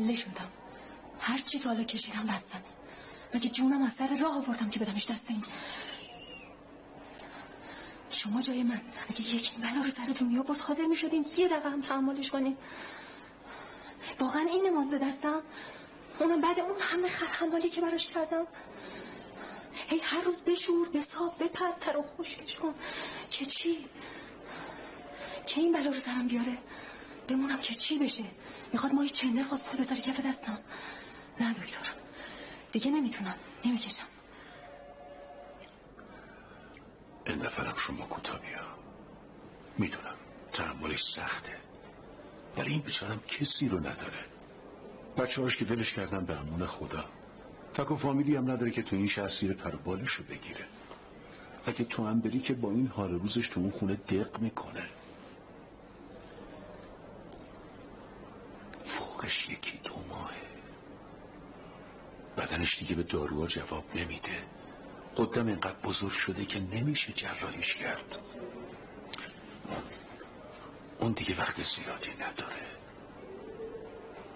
کله شدم. هر چی تا حالا کشیدم بستم. مگه جونم از سر راه آوردم که بدمش دست این؟ شما جای من اگه یک بلا رو سرتون می آورد حاضر می شدین یه دقیقه هم تحملش کنین؟ واقعا اینه مازده دستم؟ اونم بعد اون همه خرحمالی که براش کردم؟ هی هر روز بشور، بساب، بپز، تر و خشکش کن که چی؟ که این بلا رو سرم بیاره؟ بمونم که چی بشه؟ میخواد ماهی چندر خواست پول بذاره کف دستم؟ نه دکتر، دیگه نمیتونم، نمیکشم. این دفعه شما کوتا بیا. میدونم تحملش سخته، ولی این بیچارم کسی رو نداره. بچه هاش که ولش کردن به امون خدا. فک و فامیلی هم نداره که تو این شهر سیر پر و بالش رو بگیره. اگه تو هم بری که با این حال روزش تو اون خونه دق میکنه. فوقش 1-2 ماهه. بدنش دیگه به داروها جواب نمیده. قدم اینقدر بزرگ شده که نمیشه جراحیش کرد. اون دیگه وقت زیادی نداره.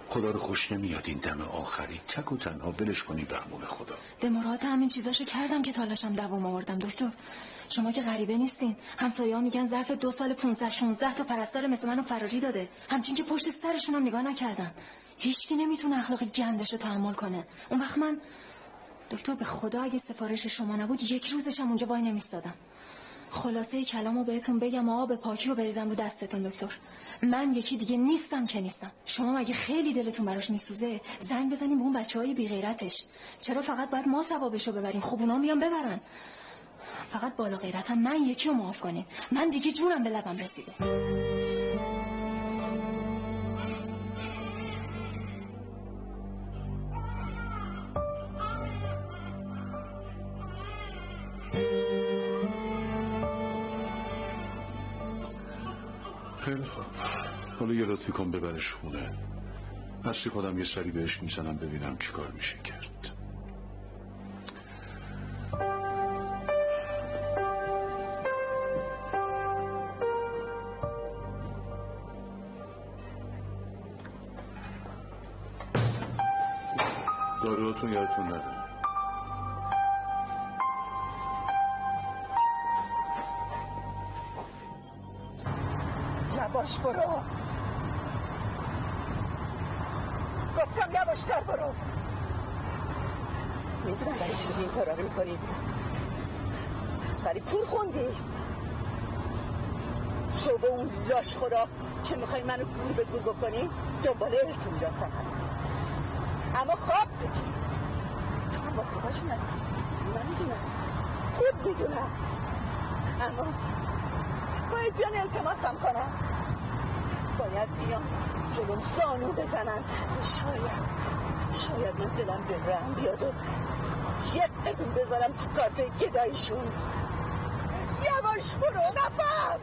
خدا رو خوش نمیاد این دم آخری تک و تنها ولش کنی به امون خدا. دمرات همین چیزاشو کردم که تالاشم دوام آوردم دکتر. شما که غریبه نیستین. همسایه ها میگن ظرف 2 سال 15-16 تا پرستار مثل منو فراری داده. همچین که پشت سرشون هم نگاه نکردن. هیچکی نمیتونه اخلاق گندشو تحمل کنه. اون وقت من دکتر به خدا اگه سفارش شما نبود 1 روزش هم اونجا وای نمیستادم. خلاصه کلامو بهتون بگم آب پاکی رو بریزم رو دستتون دکتر. من یکی دیگه نیستم که نیستم. شما مگه خیلی دلتون براش میسوزه زنگ بزنیم به اون بچهای بی غیرتش. چرا فقط باید ما ثوابشو ببریم؟ خب اونا میان ببرن. فقط بالا غیرتم من یکی رو معاف کنین. من دیگه جونم به لبم رسیده. خیلی خوب، حالا یه لطفی کن ببرش خونه. اصلی خودم یه سری بهش میزنم ببینم چی کار میشه کرد. داروهاتون یادتون نره. یواش برو، گفتم یواشتر برو. میدونم برای چی این کارا رو میکنی، ولی پول خوندی. شو به اون لاش خورا که میخوای منو گور به گور بکنی دنبال ارث میراثم هستی، اما خواب دیدی. تو هم واسطه‌شون هستی، من میدونم، خوب میدونم، اما باید بیان التماسم کنم، باید بیان جلوم زانو بزنن تو شاید من دلم به رحم بیاد و یه قدم بذارم تو کاسه گدایشون. یواش برو نفهم.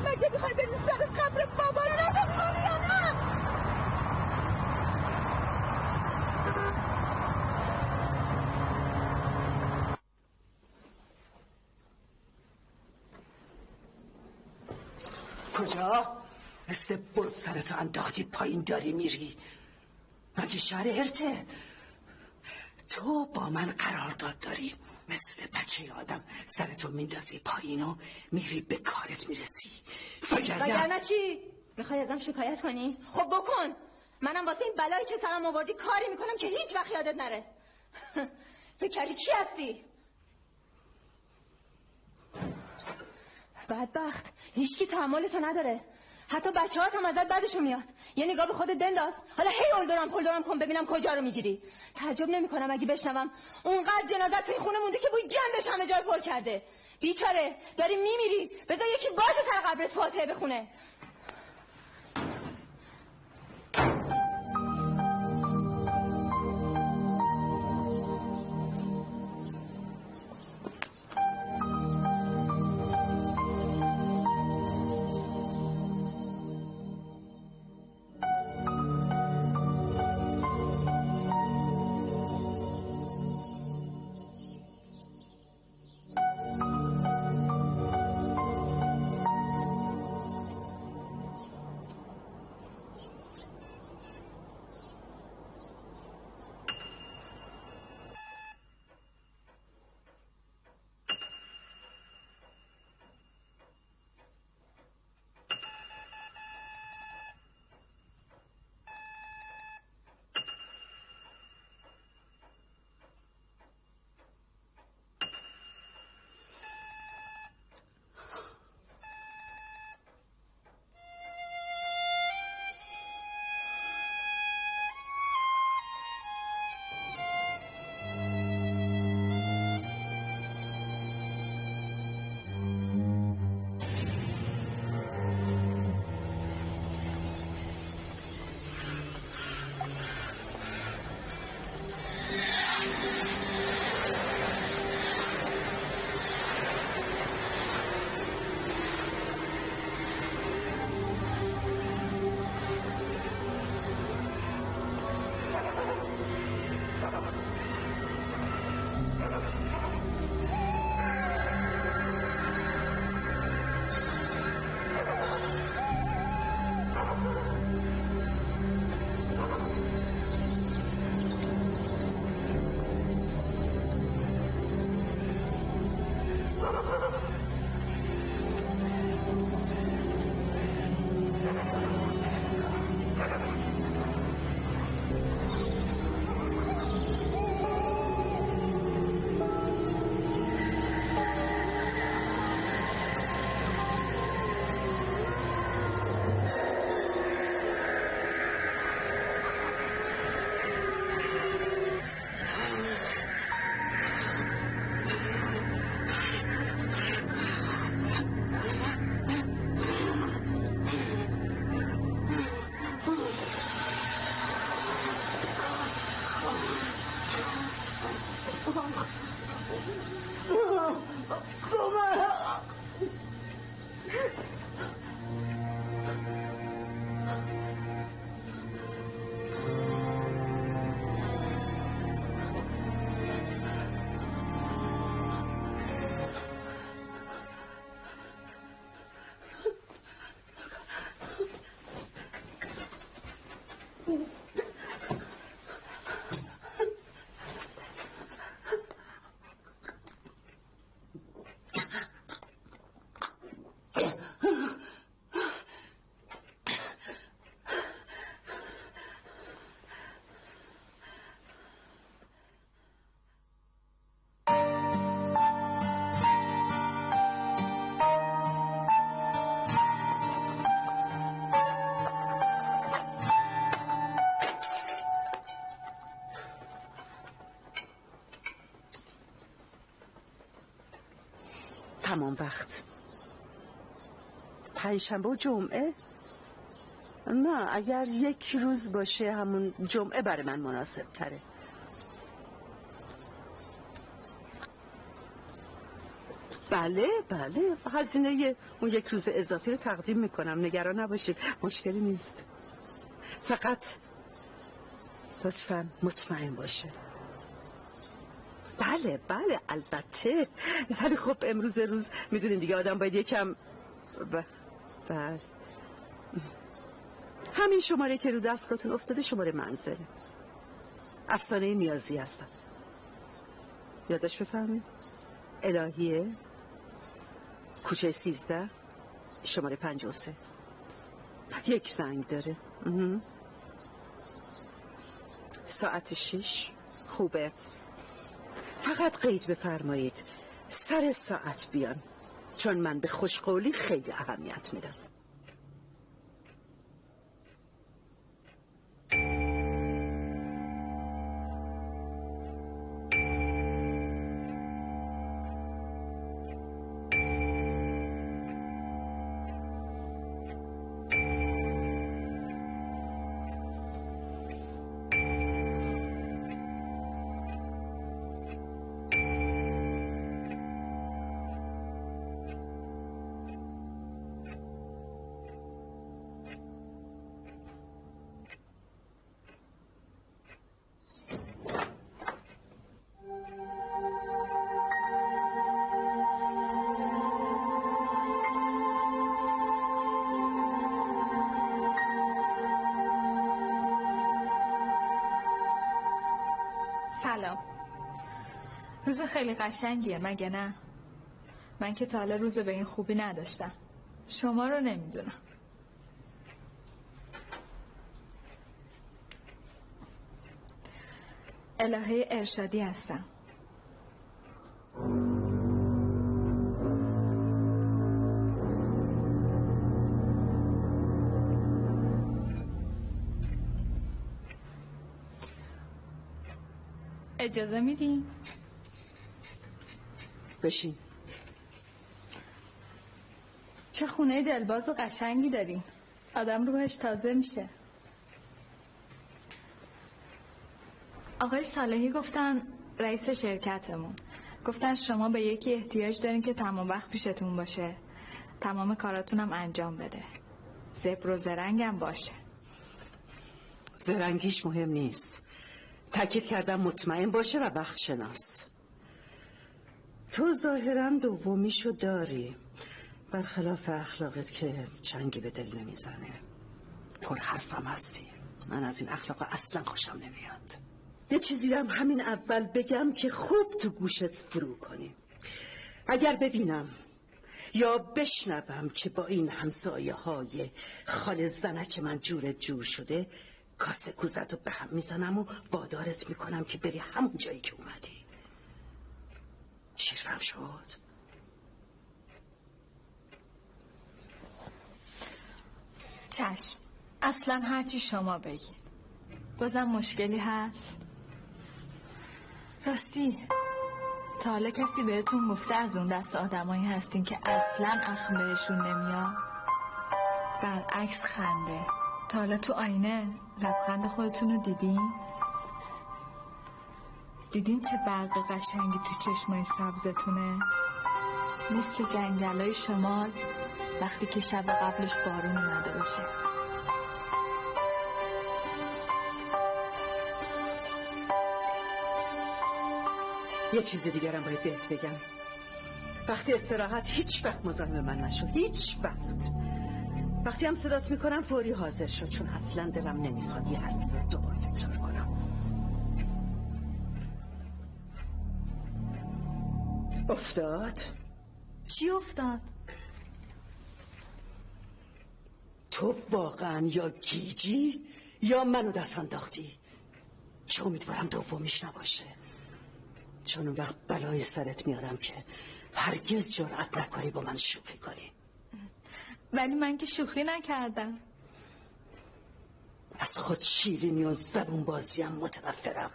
مگه میخوای بری سر قبر بابا نمی‌کنی یا نه؟ کجا؟ مثل بز سرتو انداختی پایین داری میری. مگه شهر ارته؟ تو با من قرارداد داری، مثل بچه آدم سرتو میندازی پایین و میری به کارت میرسی. وگرنه چی؟ میخوای ازم شکایت کنی؟ خب بکن. منم واسه این بلایی که سرم آوردی کاری میکنم که هیچ وقت یادت نره. فکر کردی کی هستی؟ بدبخت، هیچکی تحملتو نداره. حتی بچه‌هات هم ازت بعدشون میاد. یه نگاه به خودت بنداز. حالا هی اولدرم کن ببینم کجا رو میگیری. تعجب نمی‌کنم اگه بشنوم اونقدر جنازت توی خونه مونده که بوی گندش همه جا رو پر کرده. بیچاره داری میمیری، بذار یکی باشه سر قبرت فاتحه بخونه. تمام وقت. پنجشنبه و جمعه؟ نه، اگر یک روز باشه همون جمعه برای من مناسب تره. بله هزینه اون یک روز اضافی رو تقدیم میکنم، نگران نباشید، مشکلی نیست. فقط لطفاً مطمئن باشه. بله البته، ولی خب امروز روز میدونین دیگه آدم باید یکم بله همین شماره که رو دستگاهتون افتاده شماره منزله. افسانه نیازی هستم، یادش بفهمید. الهیه، کوچه 13، شماره 53. یک زنگ داره. ساعت 6. خوبه، فقط قید بفرمایید سر ساعت بیان، چون من به خوشقولی خیلی اهمیت میدم. سلام. روز خیلی قشنگیه مگه نه؟ من که تا حالا روز به این خوبی نداشتم. شما رو نمیدونم. الهه ارشادی هستم. اجازه میدین؟ بشین. چه خونه دلباز و قشنگی دارین. آدم روحش تازه میشه. آقای صالحی گفتن، رئیس شرکتمون گفتن شما به یکی احتیاج دارین که تمام وقت پیشتون باشه، تمام کاراتونم انجام بده، زبر و زرنگم باشه. زرنگیش مهم نیست، تاکید کردم مطمئن باشه و وقت شناس. تو ظاهراً دومیشو داری، برخلاف اخلاقت که چنگی به دل نمیزنه. پر حرفم هستی، من از این اخلاق اصلا خوشم نمیاد. یه چیزی رو هم همین اول بگم که خوب تو گوشت فرو کنی. اگر ببینم یا بشنوم که با این همسایه های خال زنک من جور شده، کاسه کوزت رو به هم میزنم و وادارت میکنم که بری همون جایی که اومدی. شیرفهم شد؟ چشم، اصلا هرچی شما بگید. بازم مشکلی هست؟ راستی تا حالا کسی بهتون گفته از اون دست آدمایی هستین که اصلا اخم بهشون نمیاد؟ برعکس خنده. تا حالا تو آینه لبخند خودتون رو دیدین؟ دیدین چه برق قشنگی تو چشمای سبزتونه؟ مثل جنگلای شمال وقتی که شب قبلش بارون اومده باشه. یه چیز دیگرم باید بهت بگم. وقتی استراحت هیچ وقت مزاحم من نشو، هیچ وقت. وقتی هم صدات میکنم فوری حاضر شو، چون اصلا دلم نمیخواد یه حرفی رو دوباره تکرار کنم. افتاد؟ چی افتاد؟ تو واقعا یا گیجی یا منو دست انداختی، که امیدوارم دومیش نباشه، چون اون وقت بلای سرت میارم که هرگز جرأت نکنی با من شوخی کنی. ولی من که شوخی نکردم. از خود شیرینی و زبون بازیم متنفرم.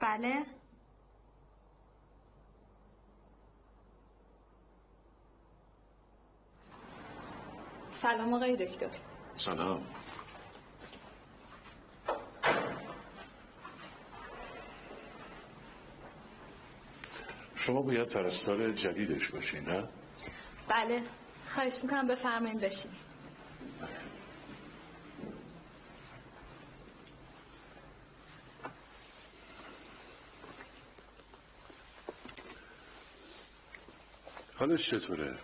بله؟ سلام آقای دکتر. سلام. شما باید پرستار جدیدش باشین، نه؟ بله، خواهش میکنم بفرمایید بشین. حالش چطوره؟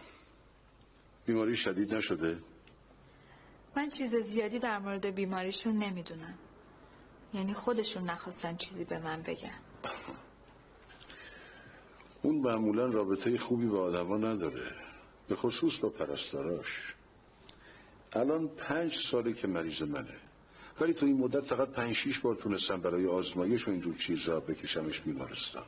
بیماری شدید نشده؟ من چیز زیادی در مورد بیماریشون نمیدونم. یعنی خودشون نخواستن چیزی به من بگن. اون معمولا رابطه خوبی با آدما نداره، به خصوص با پرستاراش. الان 5 ساله که مریض منه، ولی تو این مدت فقط 5-6 بار تونستم برای آزمایش و اینجور چیزا بکشمش بیمارستان.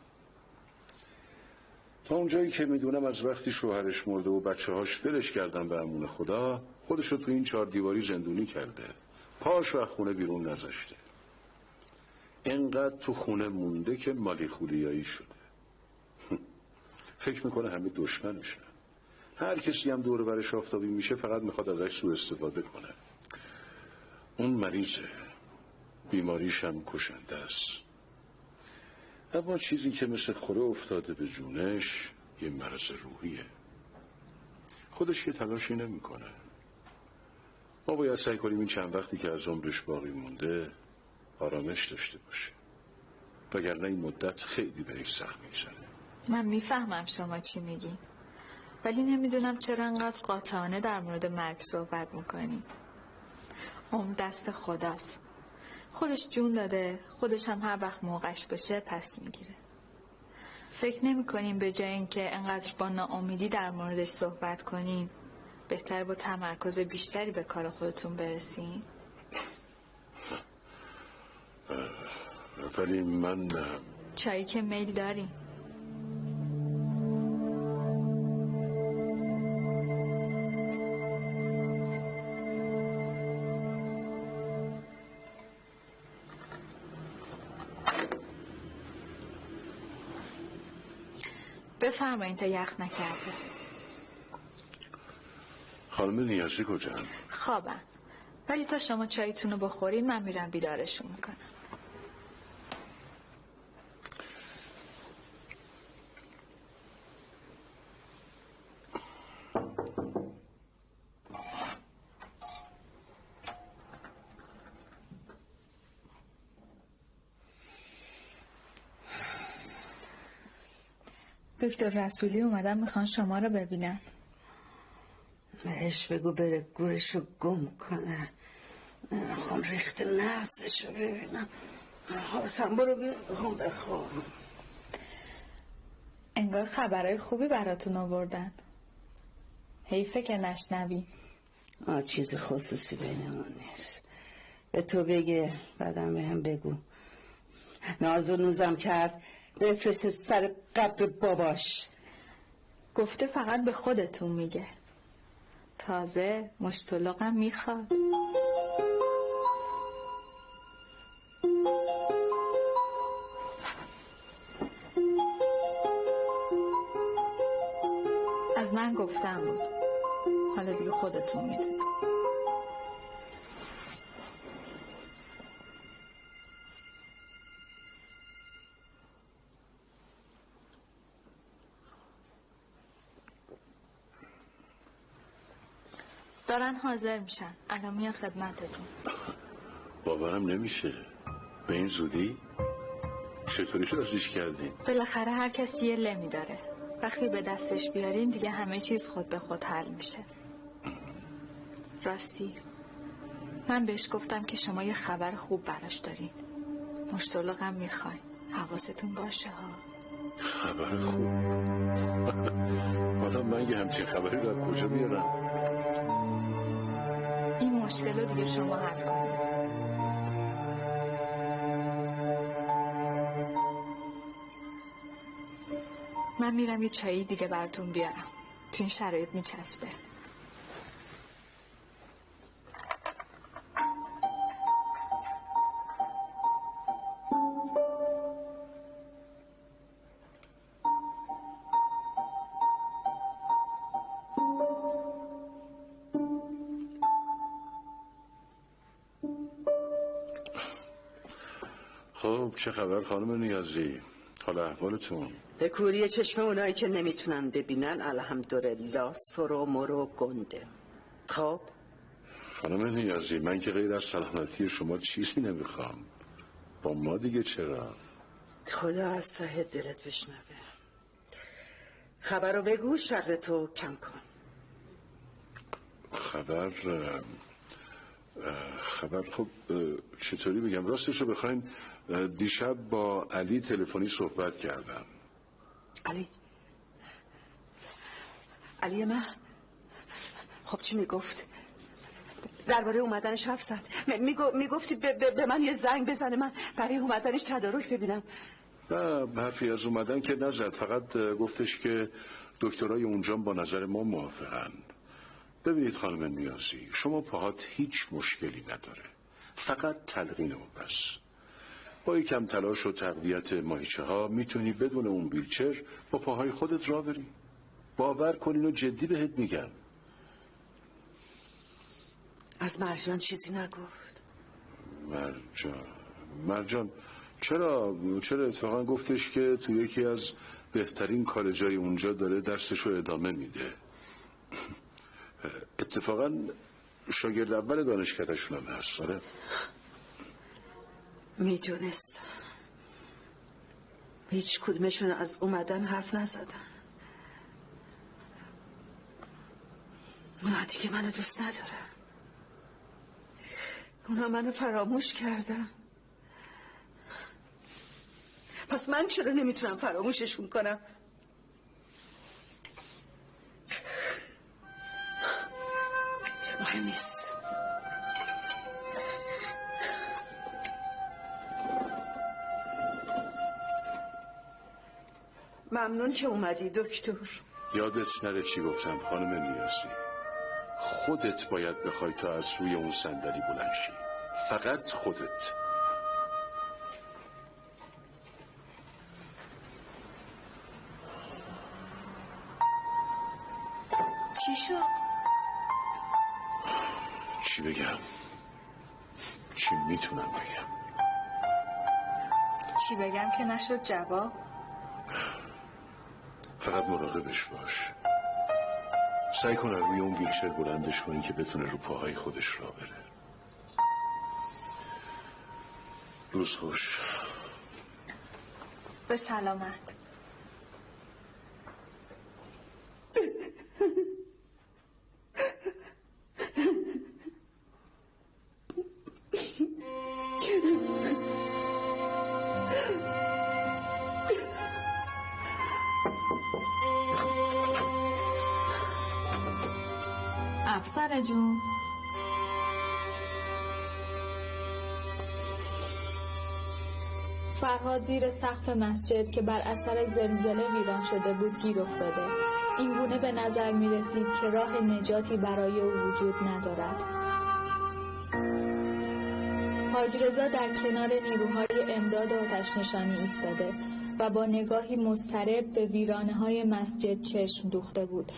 تا اونجایی که میدونم از وقتی شوهرش مرده و بچه‌هاش ولش کردن به امون خدا، خودشو تو این 4 دیواری زندونی کرده، پاشو از خونه بیرون نذاشته. انقدر تو خونه مونده که مالی خولیایی شده. فکر میکنه همه دشمنشن. هر کسی هم دور برش آفتابی میشه فقط میخواد ازش سوء استفاده کنه. اون مریضه، بیماریش هم کشنده است. اما چیزی که مثل خوره افتاده به جونش یه مرض روحیه. خودش یه تلاشی نمیکنه. ما باید سعی کنیم این چند وقتی که از عمرش باقی مونده آرامش داشته باشه، وگرنه این مدت خیلی بهش سخت میگذره. من میفهمم شما چی میگین، ولی نمیدونم چرا انقدر قاطعانه در مورد مرگ صحبت میکنی. اون دست خداست، خودش جون داده، خودش هم هر وقت موقعش بشه پس میگیره. فکر نمی کنیم به جای اینکه انقدر با ناامیدی در موردش صحبت کنین بهتر با تمرکز بیشتری به کار خودتون برسین؟ ولی من چایی که میل دارین. بفرمایید تا یخ نکرده. خانم نیازی کجا؟ خوابن، ولی تا شما چایتون رو بخورین من میرم بیدارشون میکنم. دکتر رسولی اومدن میخوان شما رو ببینن. بهش بگو بره گورشو گم کنه. میخوام ریخت نزدشو ببینم. حالسم برو میخوام بخوام. انگار خبرهای خوبی براتون آوردن. حیفه که نشنوی. چیز خصوصی بینمون نیست. به تو بگه بعدم به هم بگو. ناز و نوزم کرد بفرست سر قبر باباش. گفته فقط به خودتون میگه. تازه مشتلقم میخواد. از من گفتم بود. حالا دیگه خودتون میدونید. دارن حاضر میشن. الان میان خدمتتون. باورم نمیشه. به این زودی؟ چطوری رازیش کردین؟ بالاخره هر کسی یه لمی داره. وقتی به دستش بیارین دیگه همه چیز خود به خود حل میشه. راستی من بهش گفتم که شما یه خبر خوب براش دارین. مشتلقم میخواین. حواستون باشه ها. خبر خوب؟ حالا من یه همچین خبری رو کجا بیارم؟ این مشکل رو دیگه شما حل کنید. من میرم یه چایی دیگه براتون بیارم. تو این شرایط میچسبه. خب چه خبر خانم نیازی؟ حال احوالتون؟ به کوری چشم اونایی که نمیتونن ببینن الحمدلله سر و مرو گنده. خب خانم نیازی من که غیر از سلامتی شما چیزی نمیخوام. با ما دیگه چرا؟ خدا از ته دلت بشنوه. خبر رو بگو شر تو کم کن. خبر خب چطوری بگم؟ راستش رو بخواین دیشب با علی تلفنی صحبت کردم. علی من؟ خب چی میگفت؟ درباره اومدنش حرف زد. میگفتی به من یه زنگ بزنه من برای اومدنش تدارک ببینم. نه حرفی از اومدن که نزد. فقط گفتش که دکترای اونجا با نظر ما موافقن. ببینید خانم نیازی شما پاهات هیچ مشکلی نداره. فقط تلقین اون بس. با یکم تلاش و تقویت ماهیچه ها میتونی بدون اون ویلچر با پاهای خودت راه بری. باور کنین و جدی بهت میگم. از مرجان چیزی نگفت؟ مرجان چرا اتفاقا گفتش که تو یکی از بهترین کالجای اونجا داره درسشو ادامه میده. اتفاقا شاگرد اول دانشکده‌شون هم هست. آره میدونستم. هیچ کدومشون از اومدن حرف نزدن. اونا دیگه منو دوست ندارن. اونا منو فراموش کردن. پس من چرا نمیتونم فراموششون کنم؟ مهم نیست. ممنون که اومدی دکتر. یادت نره چی گفتم خانم نیازی. خودت باید بخوای تا از روی اون صندلی بلند شی. فقط خودت. چی شد؟ چی بگم؟ چی میتونم بگم؟ چی بگم که نشد جواب؟ فقط مراقبش باش. سعی کن روی اون ویلچر بلندش کنی که بتونه رو پاهای خودش راه بره. روز خوش. به سلامت. افسر جون فرهاد زیر سقف مسجد که بر اثر زلزله ویران شده بود گیر افتاده. این گونه به نظر می رسید که راه نجاتی برای او وجود ندارد. حاج رضا در کنار نیروهای امداد آتش نشانی ایستاده و با نگاهی مضطرب به ویرانه‌های مسجد چشم دوخته بود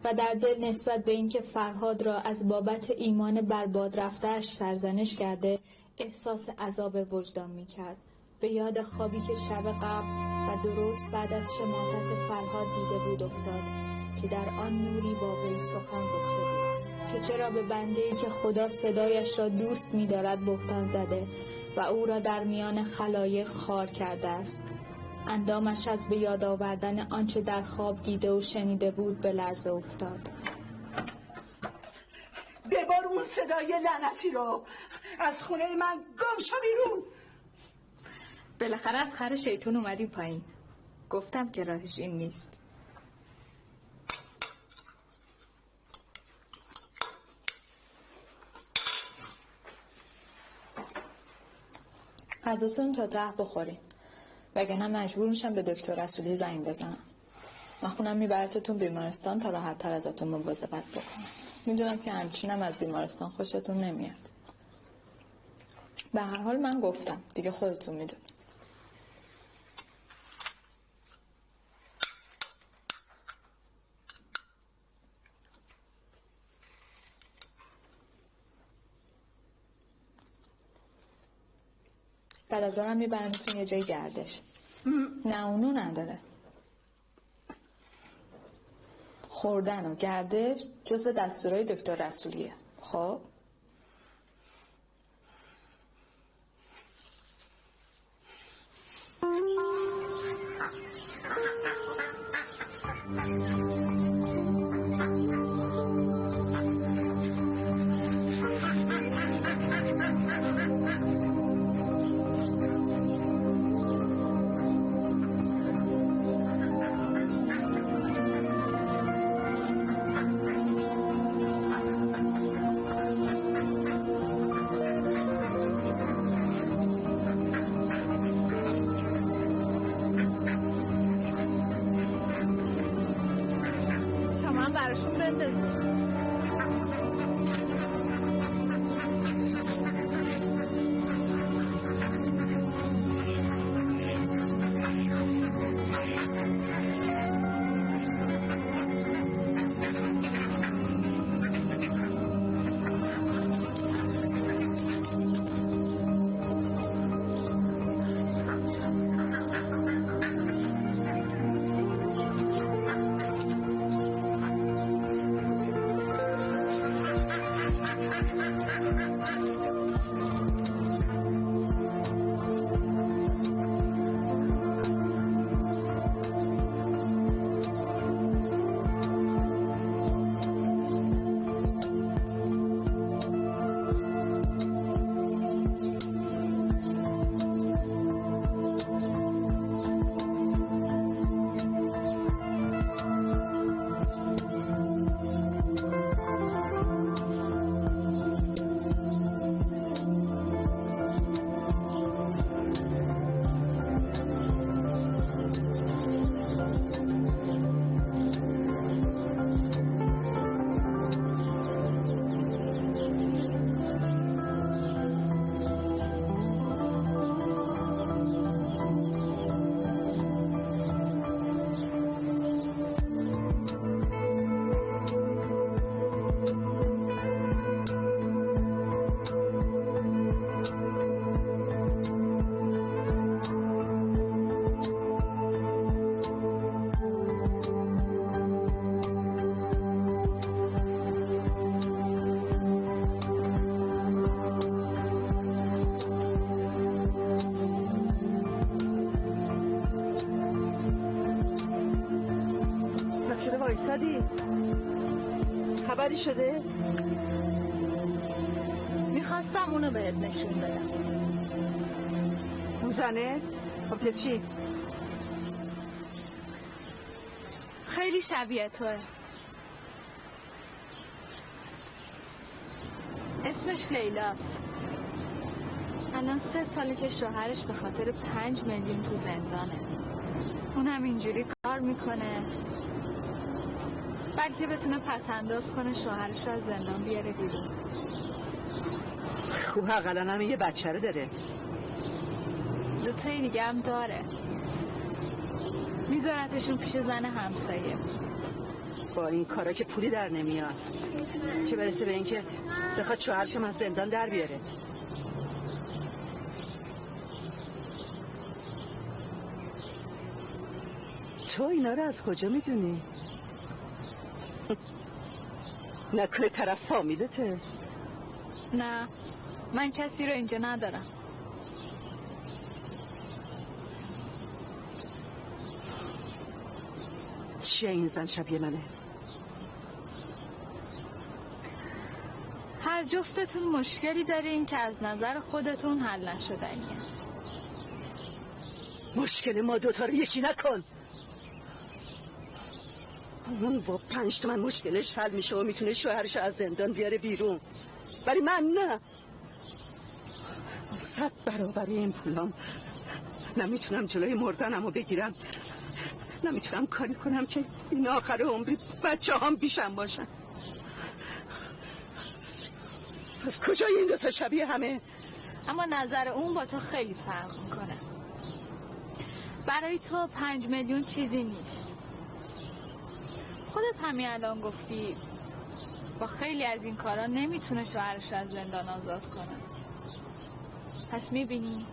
و در دل نسبت به اینکه فرهاد را از بابت ایمان برباد رفته‌اش سرزنش کرده احساس عذاب وجدان می‌کرد. به یاد خوابی که شب قبل و درست بعد از شماتت فرهاد دیده بود افتاد که در آن نوری با وی سخن گفته بود که چرا به بنده‌ای که خدا صدایش را دوست می‌دارد بهتان زده و او را در میان خلایق خوار کرده است. اندامش از به یاد آوردن آنچه در خواب دیده و شنیده بود به لرزه افتاد. ببار اون صدای لعنتی رو، از خونه من گم شو بیرون. بالاخره از خر شیطون اومدیم پایین. گفتم که راهش این نیست. غذاتون تا ته بخورین وگرنه مجبور میشم به دکتر رسولی زنگ بزنم. من خونم میبرتتون بیمارستان تا راحت تر ازتون مواظبت بکنم. میدونم که همچینم از بیمارستان خوشتون نمیاد. به هر حال من گفتم دیگه خودتون میدونید. بعد از آنم میبرمتون یه جای گردش. نه اونو نداره. خوردن و گردش جزو دستورای دکتر رسولیه. خب وایسادی؟ خبری شده؟ میخواستم اونو بهت نشون بدم. اون زنه؟ خب که چی؟ خیلی شبیه توه. اسمش لیلاست. الان 3 ساله که شوهرش به خاطر 5 میلیون تو زندانه. اونم اینجوری کار میکنه بلکه بتونه پس انداز کنه شوهرش رو از زندان بیاره بیرون. خوب اقلا هم یه بچه رو داره. 2 تای دیگه هم داره. میذارتشون پیش زن همسایه. با این کارا که پولی در نمیاد، چه برسه به اینکه بخواد شوهرشم از زندان در بیاره. تو اینا رو از کجا میدونی؟ نکنه طرف فامیلته؟ نه، من کسی رو اینجا ندارم. چیه این زن شبیه منه؟ هر جفتتون مشکلی دارین که از نظر خودتون حل نشدنیه. مشکل ما دوتا رو یکی نکن. اون با 5 تومن مشکلش حل میشه و میتونه شوهرش از زندان بیاره بیرون، ولی من نه. 100 برابر این پولام نمیتونم جلوی مردنمو بگیرم، نمیتونم کاری کنم که این آخر عمری بچه هم بیشم باشن. از کجا این دوتا شبیه همه؟ اما نظر اون با تو خیلی فرق میکنه. برای تو 5 میلیون چیزی نیست. خودت همین الان گفتی با خیلی از این کارا نمیتونه شوهرش از زندان آزاد کنه. پس میبینی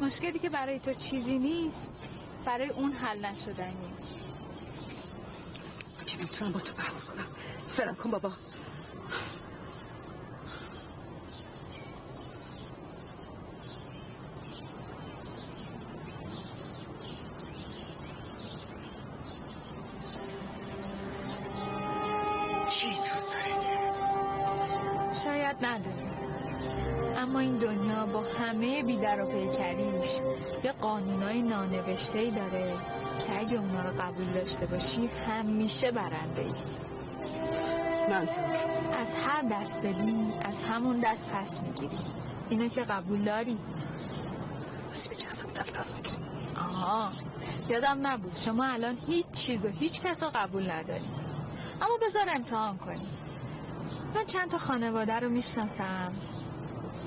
مشکلی که برای تو چیزی نیست برای اون حل نشدنی. من که نمیتونم با تو بحث کنم. فرام کن بابا. چی تو سرته؟ شاید ندونی، اما این دنیا با همه بیدر و پیکریش یه قانونای نانوشته‌ای داره که اگه اونا رو قبول داشته باشی همیشه برنده ای. منظور؟ از هر دست بدی از همون دست پس میگیری. اینو که قبول داری؟ بس بگی از همون دست پس بگیری. آها، یادم نبود شما الان هیچ چیز و هیچ کس رو قبول نداری. اما بذار امتحان کنی. من چند تا خانواده رو میشناسم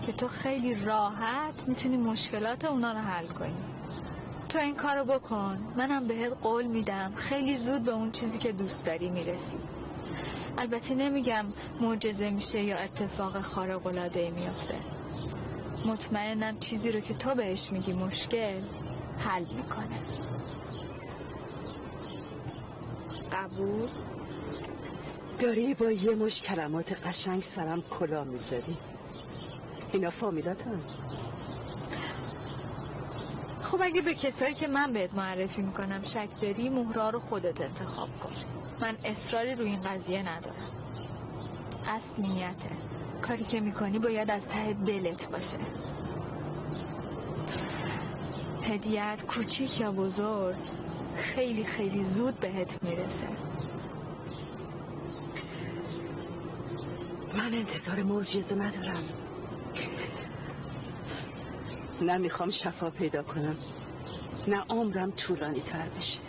که تو خیلی راحت میتونی مشکلات اونا رو حل کنی. تو این کارو بکن، منم بهت قول میدم خیلی زود به اون چیزی که دوست داری میرسی. البته نمیگم معجزه میشه یا اتفاق خارق العاده میفته. مطمئنم چیزی رو که تو بهش میگی مشکل حل میکنه. قبول؟ داری با یه مش کلمات قشنگ سرم کلا میذاری. اینا فامیلاتن. خب اگه به کسایی که من بهت معرفی میکنم شک داری مهرا رو خودت انتخاب کن. من اصراری روی این قضیه ندارم. اصل نیته. کاری که میکنی باید از ته دلت باشه. هدیه‌ات کوچیک یا بزرگ خیلی خیلی زود بهت میرسه. من انتظار معجزه ندارم. نه میخوام شفا پیدا کنم، نه عمرم طولانی تر بشه.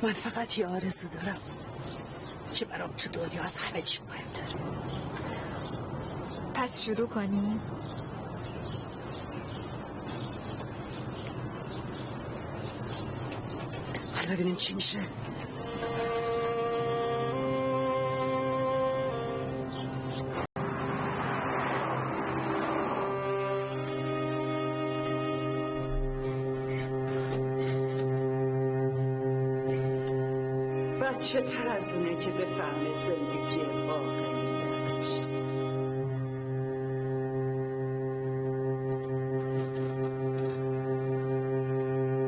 من فقط یه آرزو دارم که برام تو دنیا از همه چی مهم‌تره. پس شروع کنیم. حالا ببینیم چی میشه. بچه تر از اونه که بفهمه زندگی واقعیش.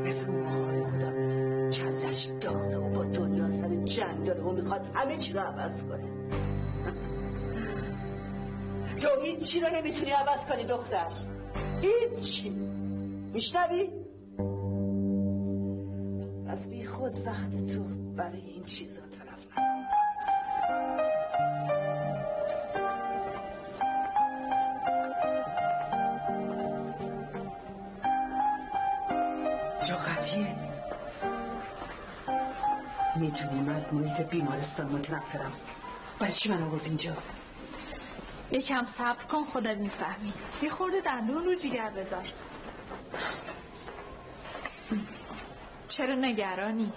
مثل اون موقعای خودم کلش داغه و با دنیا سر جنگ داره و میخواد همه چی رو عوض کنه. تو هیچی رو نمیتونی عوض کنی دختر، هیچی. میشنوی؟ از بی خود وقت تو برای این چیزا طرف نکن. اینجا قطعیه. میدونیم از محیط بیمارستان متنفرم. برای چی من آورد اینجا؟ یکم صبر کن، خودت میفهمی. یه خورده دندون رو جیگر بذار. چرا نگرانی؟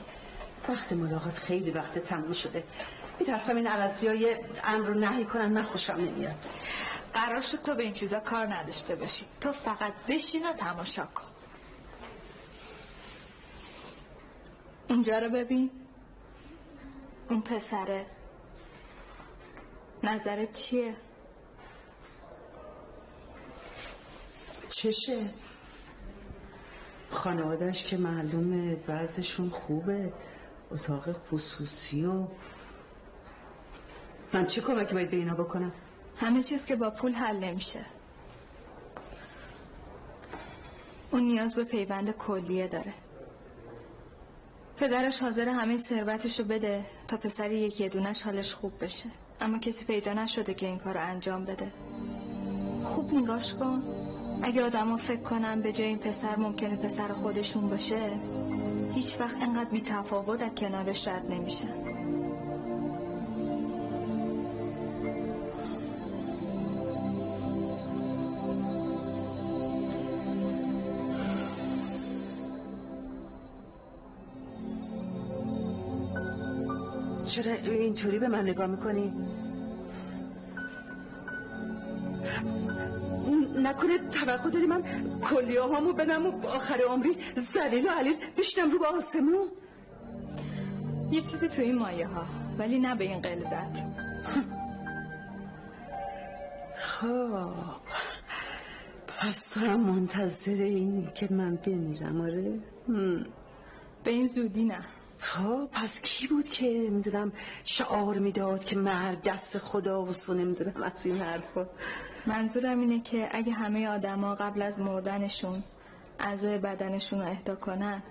وقت ملاقات خیلی وقت تموم شده. میترسم این عوضیای امر رو نهی کنن، من خوشم نمیاد. قرار شد تو به این چیزا کار نداشته باشی. تو فقط بشین و تماشا کن. اونجا رو ببین. اون پسره نظرت چیه؟ چشه؟ خانوادهش که معلومه بعضشون خوبه، اتاق خصوصی و من چه کمکی باید به اینا بکنم؟ همه چیز که با پول حل نمیشه. اون نیاز به پیوند کلیه داره. پدرش حاضر همه ثروتشو بده تا پسری یکی دونش حالش خوب بشه، اما کسی پیدا نشده که این کارو انجام بده. خوب نگاش کن. اگه آدما فکر کنن به جای این پسر ممکنه پسر خودشون باشه، هیچ وقت انقدر بی تفاوت از کنارش رد نمیشن. چرا اینطوری به من نگاه میکنی؟ نکنه توقع داری من کلیه‌هامو بدم و آخر عمری ذلیل و علیل بشینم رو به آسمون؟ یه چیزی تو این مایه ها، ولی نه به این غلظت. خب پس تو هم منتظر اینی که من بمیرم؟ آره؟ به این زودی نه. خب پس کی بود که میدونم شعار میداد که مرگ دست خدا و سو نمیدونم از این حرفا؟ منظورم اینه که اگه همه آدما قبل از مردنشون اعضای بدنشون رو اهدا کنن،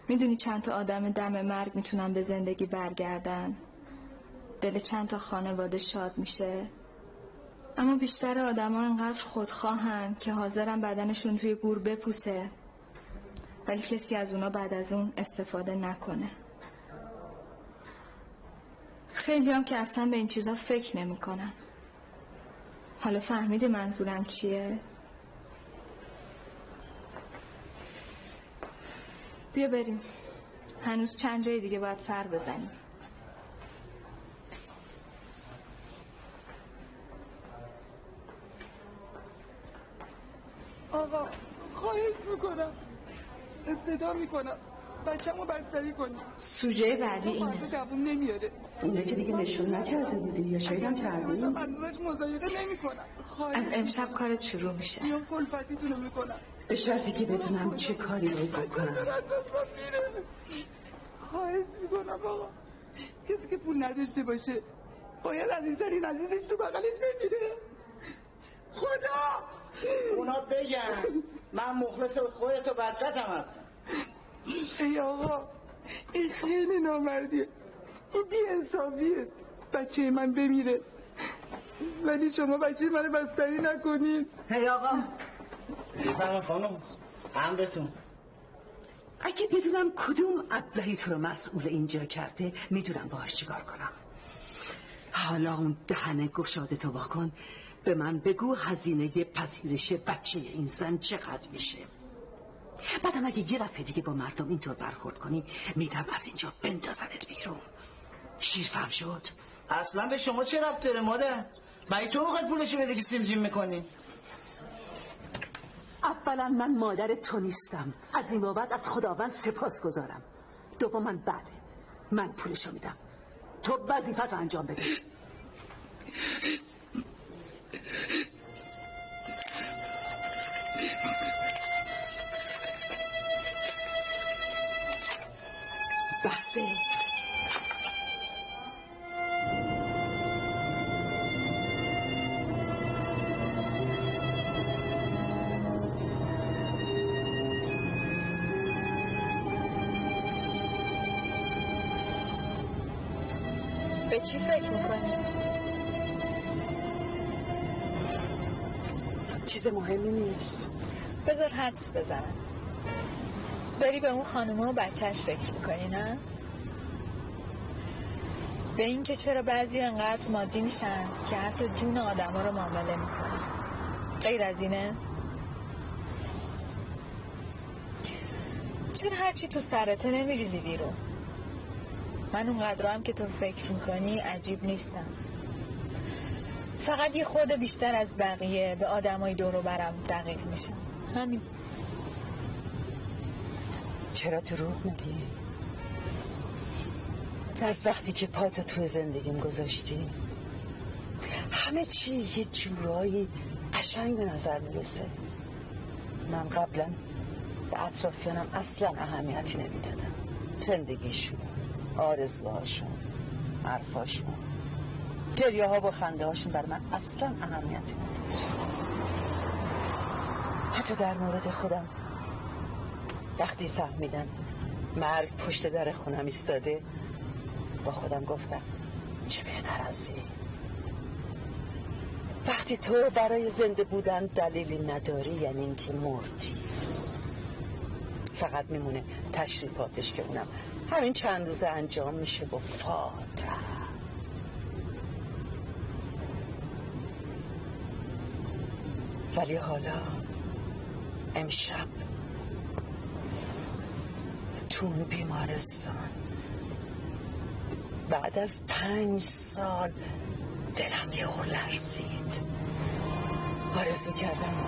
میدونی چند تا آدم دم مرگ میتونن به زندگی برگردن؟ دل چند تا خانواده شاد میشه. اما بیشتر آدما انقدر خودخواهن که حاضرن بدنشون توی گور بپوسه، ولی کسی از اونا بعد از اون استفاده نکنه. خیلی هم که اصلا به این چیزا فکر نمی کنن. حالا فهمیدی منظورم چیه؟ بیا بریم. هنوز چند جای دیگه باید سر بزنیم. آقا خواهش میکنم، استدا میکنم بچه‌مو بستری کنی. سوژه بعدی اینه. دووم نمیاره. اونه که دیگه نشون نکرده بودی یا شاید هم کردی؟ ازش مضایقه نمیکنم. از امشب کارت شروع میشه. میام کلفتیتونو میکنم به شرطی که بدونم چه کاری باید بکنم. خواهش میکنم آقا، کسی که پول نداشته باشه باید از این سری عزیزش تو بغلش بمیره. خدا اونا بگن من مخلص به خودت و بچت هم هستم. ای آقا این خیلی نامردیه، این بی انصافیه. بچه من بمیره ولی شما بچه من بستری نکنید. ای آقا بفرما خانم، امرتون. اگه بدونم کدوم ابلهی تو رو مسئول اینجا کرده میدونم باهاش چیکار کنم. حالا اون دهن گشاده تو واکن، به من بگو هزینه پذیرش بچه این زن چقدر میشه. بعدم اگه یه دفعه دیگه با مردم اینطور برخورد کنی میدم از اینجا بندازنت بیرون. شیر فهم شد؟ اصلا به شما چه ربط داره مادر؟ مگه تو میخوای پولشو بده که سیم جیم میکنی؟ اولا من مادر تو نیستم، از این بابت از خداوند سپاس گذارم. دوما بله من پولشو میدم، تو وظیفت انجام بده. بسه به چی فکر میکنی؟ چیز مهمی نیست. بذار حدس بزنم. داری به اون خانومه و بچهش فکر میکنی نه؟ به این که چرا بعضی انقدر مادی میشن که حتی جون آدم ها رو معامله میکنن. غیر از اینه؟ چرا هرچی تو سرته نمیریزی بیرون؟ من اونقدر هم که تو فکر میکنی عجیب نیستم. فقط یه خورده بیشتر از بقیه به آدمای دور و برم دقیق میشم. همین. چرا دروغ میگی؟ از وقتی که پاتو توی زندگیم گذاشتی همه چی یه جورایی قشنگ به نظر میرسه. من قبلا به اطرافیانم اصلا اهمیتی نمیدادم. زندگیشون، آرزوهاشون، حرفاشون، گریه ها با خنده هاشون بر من اصلا اهمیتی نداشت. حتی در مورد خودم وقتی فهمیدم مرگ پشت در خونم ایستاده با خودم گفتم چه بهتر از این. وقتی تو برای زنده بودن دلیلی نداری یعنی اینکه مردی. فقط میمونه تشریفاتش که اونم همین چند روزه انجام میشه با فاتح. ولی حالا امشب تو اون بیمارستان بعد از 5 سال دلم یه اور لرزید. آرزو کردم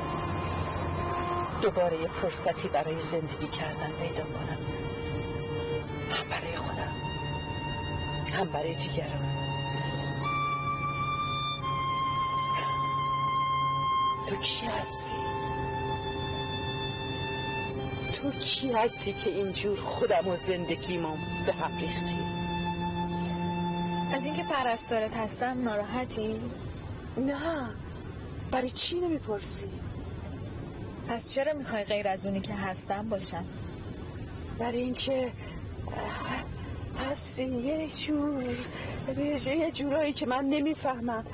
دوباره یه فرصتی برای زندگی کردن پیدا کنم، هم برای خودم هم برای دیگران. تو کی هستی؟ تو کی هستی که اینجور خودم و زندگیمو به هم ریختی؟ از اینکه پرستارت هستم ناراحتی؟ نه، برای چی نمیپرسی؟ پس چرا میخوای غیر از اونی که هستم باشم؟ برای اینکه هستی یه جورایی که من نمیفهمم.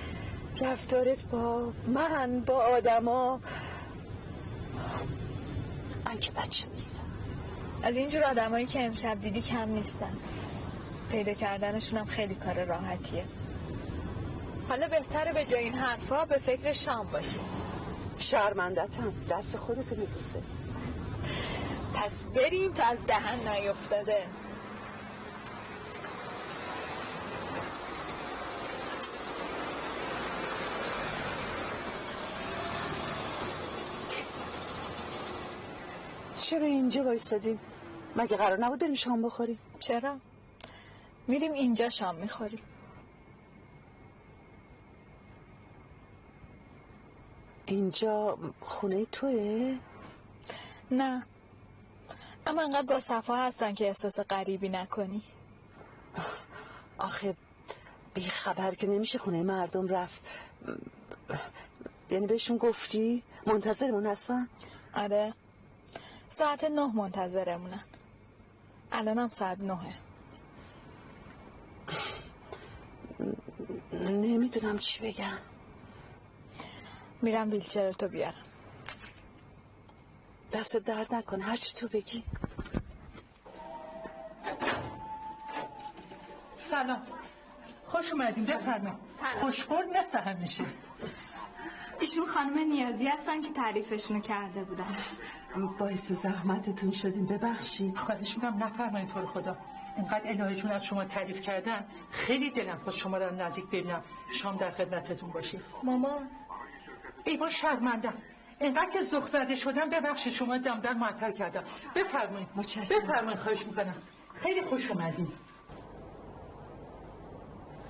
رفتارت با من، با آدما، من که بچه نیستم. از اینجور آدمایی که امشب دیدی کم نیستن. پیدا کردنشونم خیلی کار راحتیه. حالا بهتره به جای این حرفا به فکر شام باشی. شرمندتم، دست خودتو میبوسه. پس بریم تا از دهن نیفتاده. چرا اینجا وایسادیم؟ مگه قرار نبود بریم شام بخوریم؟ چرا؟ میریم اینجا شام میخوریم. اینجا خونه توئه؟ نه، اما انقدر با صفا هستن که احساس غریبی نکنی. آخه بی خبر که نمیشه خونه مردم رفت. یعنی بهشون گفتی منتظرمون هستن؟ آره، ساعت 9 منتظرمونن. الانم ساعت 9. نمیدونم چی بگم. میرم ویلچرتو بیارم. دست درد نکن، هرچی تو بگی. سلام، خوش اومدین. بفرمایید. خوشبول مثل همیشه. ایشون خانم نیازی هستن که تعریفشونو کرده بودن. باعث زحمتتون شدیم، ببخشید. خواهش میکنم نفرمایید تو رو خدا. اینقدر الهه جون از شما تعریف کردن، خیلی دلم خواست شما رو نزدیک ببینم، شام در خدمتتون باشیم. مامان ای با شرمندم، اینقدر که ذوق زده شدم، ببخشید شما دم معطل کردم. بفرمایید بفرمایید، خواهش میکنم. خیلی خوش اومدین.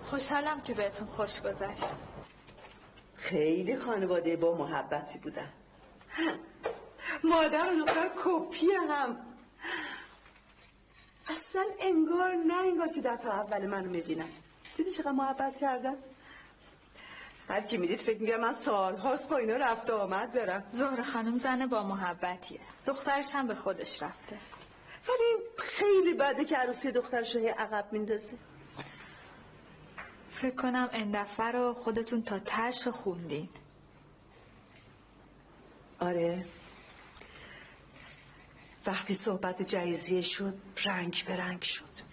خوشحالم که بهتون خوش گذشت. خیلی خانواده با محبتی بودن. مادر و دختر کپی هم. اصلا انگار نه انگار که دفعه اول منو میبینن. دیدی چقدر محبت کردن؟ هر کی میدید فکر میگه من سالهاست با اینا رفت آمد دارم. زهره خانم زن با محبتیه، دخترش هم به خودش رفته. ولی خیلی بده که عروسی دخترش رو عقب میندازه. فکر کنم این دفعه رو خودتون تا تش خوندین. آره، وقتی صحبت جهیزیه شد رنگ به رنگ شد.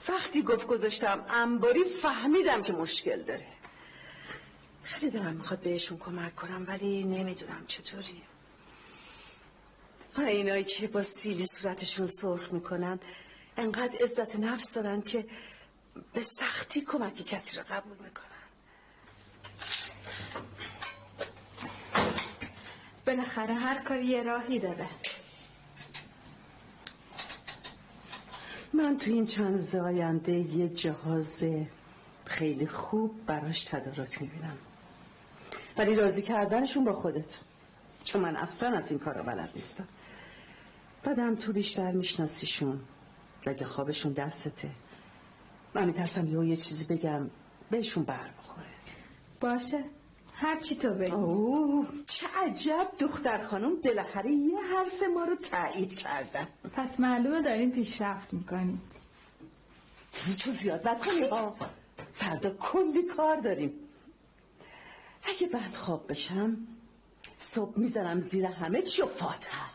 وقتی گفت گذاشتم انباری فهمیدم که مشکل داره. خیلی دلم میخواد بهشون کمک کنم ولی نمیدونم چطوری. اینایی که با سیلی صورتشون سرخ میکنن انقدر عزت نفس دارن که به سختی کمک کسی رو قبول میکنن. بالاخره هر کاری یه راهی داره. من تو این چند روز آینده یه جهاز خیلی خوب براش تدارک میبینم، ولی راضی کردنشون با خودت، چون من اصلا از این کارا بلد نیستم. بعدم تو بیشتر میشناسیشون، رگ خوابشون دستته. من میترسم یه چیزی بگم بهشون بر بخوره. باشه، هر چی تو بگی. اوه چه عجب، دختر خانم بالاخره یه حرف ما رو تایید کردن. پس معلومه دارین پیشرفت میکنین. تو زیاد بد کنی ها، فردا کلی کار داریم. اگه بعد خواب بشم صبح میزنم زیر همه چی و فاتحه.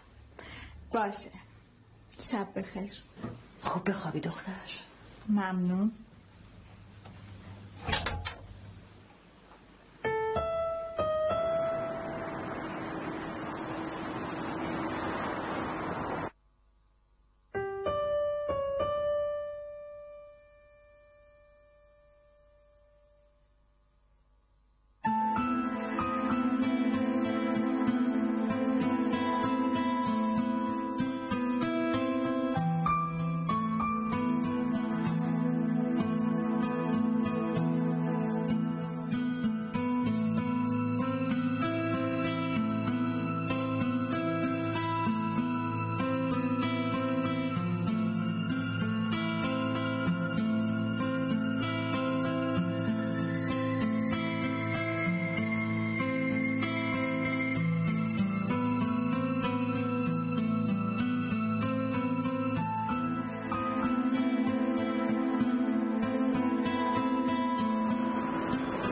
باشه، شب بخیر. خوب بخوابی دختر. ممنون.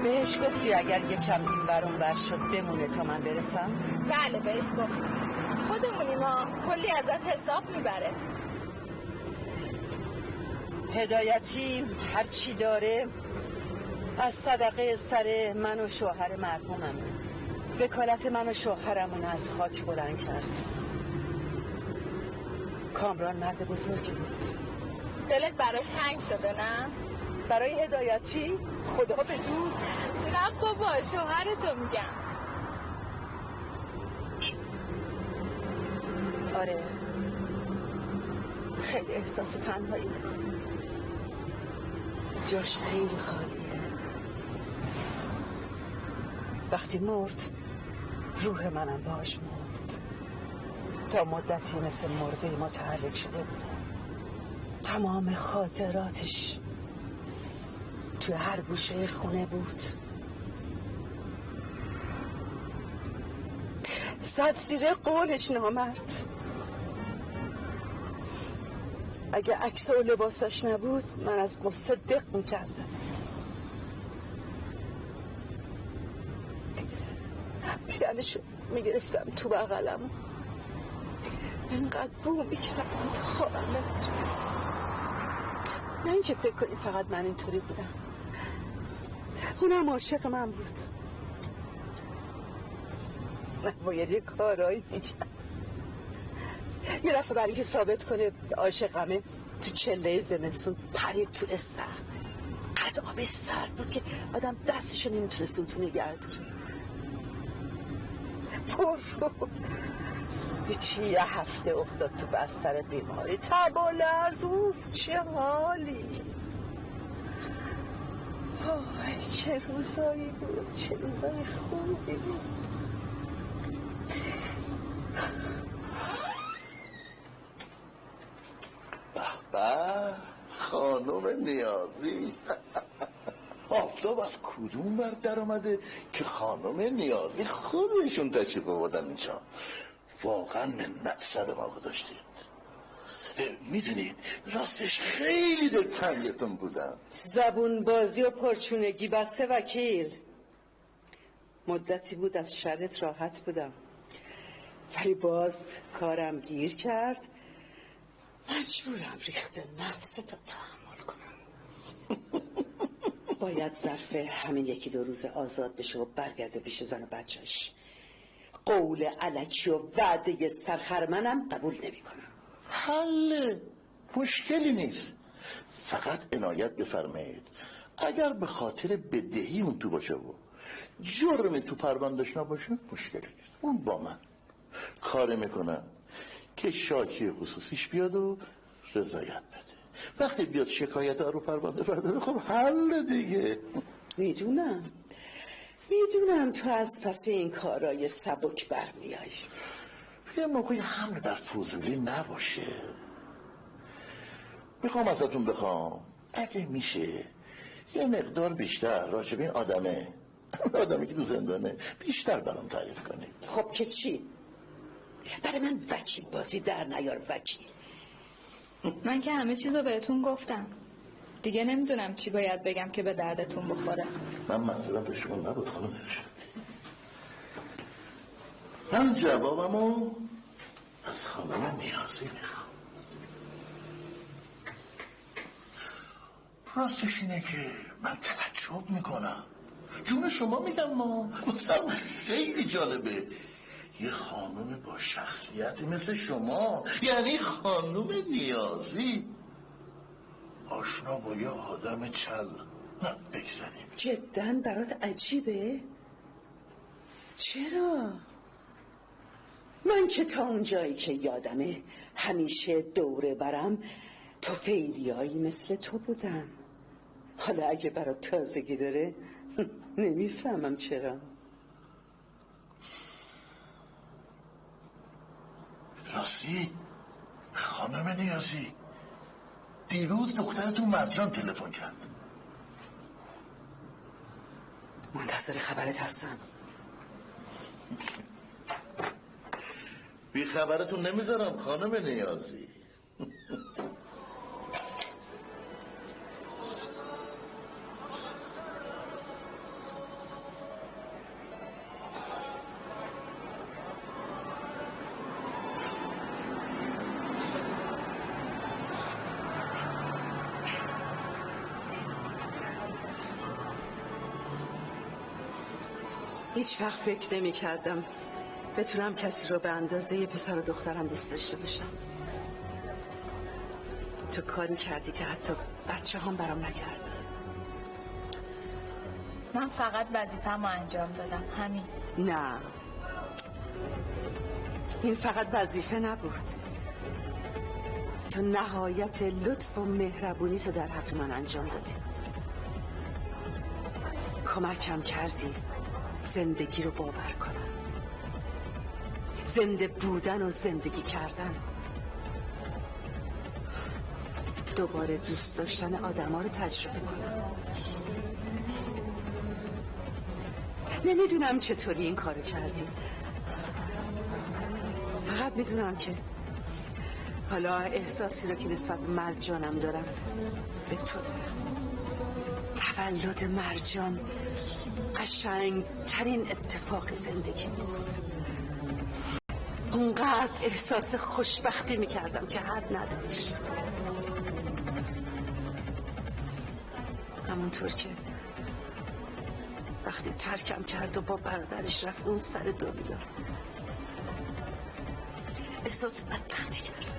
بهش گفتی اگر یکم این برون بر شد بمونه تا من برسم؟ بله بهش گفتم. خودمونی ما، کلی ازت حساب میبره. هدایتی هر چی داره از صدقه سر من و شوهر مرحوممه. وکالت من و شوهرمون از خاک بلند کرد. کامران مرد بزرگی بود. دلت براش تنگ شده نه؟ برای هدایتی خدا بدون. نه بابا، شوهرتو میگم. آره خیلی احساس تنهایی میکنه، جاش خیلی خالیه. وقتی مرد روح منم باش مرد. تا مدتی مثل مرده متحرک شده بودم. تمام خاطراتش توی هر گوشه خونه بود. زد زیر قولش نامرد. اگه عکس و لباساش نبود من از غصه دق میکردم. پیرنشو میگرفتم تو بغلم، اینقدر بو میکردم تا خوابم نبود. نه اینکه فکر کنی فقط من اینطوری بودم، اونم عاشق من بود. باید یه کارایی میکرد. یه رفت برای که ثابت کنه عاشقمه تو چله زمستون پرید تو استخر. قد آبی سرد بود که آدم دستشو نمیتونه ستون نگه داره. چی یه هفته افتاد تو بستر بیماری. تب و لرزون. چه حالی. چه روزایی بود، چه روزایی خوبی بود. به خانم نیازی. آفتاب از کدوم ور در آمده که خانم نیازی خودشون تشریف آوردن اینجا. واقعا منت سر ما گذاشتید. میدونید راستش خیلی دلتنگتون بودم. زبون بازی و پرچونگی بسته وکیل. مدتی بود از شرت راحت بودم. ولی باز کارم گیر کرد، مجبورم ریخته نفستو تحمل کنم. باید ظرف همین 1-2 روز آزاد بشه و برگرده پیش زن و بچهش. قول الکی و وعده سرخرمنم قبول نمی کنم. حله، مشکلی نیست. فقط عنایت بفرمایید اگر به خاطر بدهی اون تو باشه و جرم تو پروندهش نباشه مشکلی نیست. اون با من کار میکنم که شاکی خصوصیش بیاد و رضایت بده. وقتی بیاد شکایت رو پرونده برداره خب حل دیگه. میدونم تو از پس این کارای سبک برمیای. یه موقعی حمل بر فضولی نباشه. میخوام ازتون بخوام اگه میشه یه مقدار بیشتر راجب این آدمی که تو زندانه بیشتر برام تعریف کنید. خب که چی؟ برای من وکیل بازی در نیار وکیل. من که همه چیزو بهتون گفتم، دیگه نمیدونم چی باید بگم که به دردتون بخوره. من منظورم به شما نبود خانم ارشد. من جوابمو از خانم نیازی میخوام. راستش اینه که من تعجب میکنم. جون شما میگم ما مستم خیلی جالبه یه خانم با شخصیت مثل شما، یعنی خانم نیازی، آشنا با یه آدم چل. نه بگذاریم. جداً برات عجیبه؟ چرا؟ من که تا اون جایی که یادمه همیشه دوره برم تو فیلیایی مثل تو بودن. حالا اگه برات تازگی داره نمیفهمم چرا. راستی خانم نیازی، دیروز دخترتون مرجان تلفن کرد. منتظر خبرت هستم. بی خبرتون نمیذارم خانم نیازی. هیچ وقت فکر نمی کردم بتونم کسی رو به اندازه یه پسر و دخترم دوست داشته باشم. تو کاری کردی که حتی بچه هم برام نکردن. من فقط وظیفه‌مو انجام دادم، همین. نه، این فقط وظیفه نبود. تو نهایت لطف و مهربونی تو در حق من انجام دادی. کمکم کردی زندگی رو باور کنم، زنده بودن و زندگی کردن، دوباره دوست داشتن آدم ها رو تجربه کنم. نمیدونم چطوری این کارو کردی، فقط میدونم که حالا احساسی رو که نسبت به مرجانم دارم به تو دارم. تولد مرجان قشنگترین اتفاق زندگی بود. اونقدر احساس خوشبختی میکردم که حد نداشت. همونطور که وقتی ترکم کرد و با برادرش رفت اون سر دنیا، احساس بدبختی کردم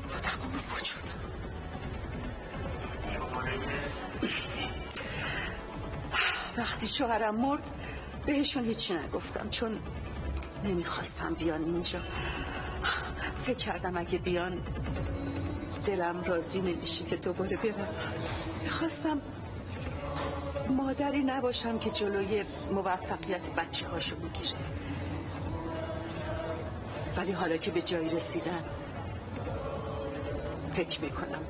با تمام وجودم. وقتی شوهرم مرد بهشون هیچی نگفتم، چون نمیخواستم بیان اینجا. فکر کردم اگه بیان دلم راضی نمیشه که دوباره برم. میخواستم مادری نباشم که جلوی موفقیت بچه هاشو میگیره. ولی حالا که به جایی رسیدن فکر میکنم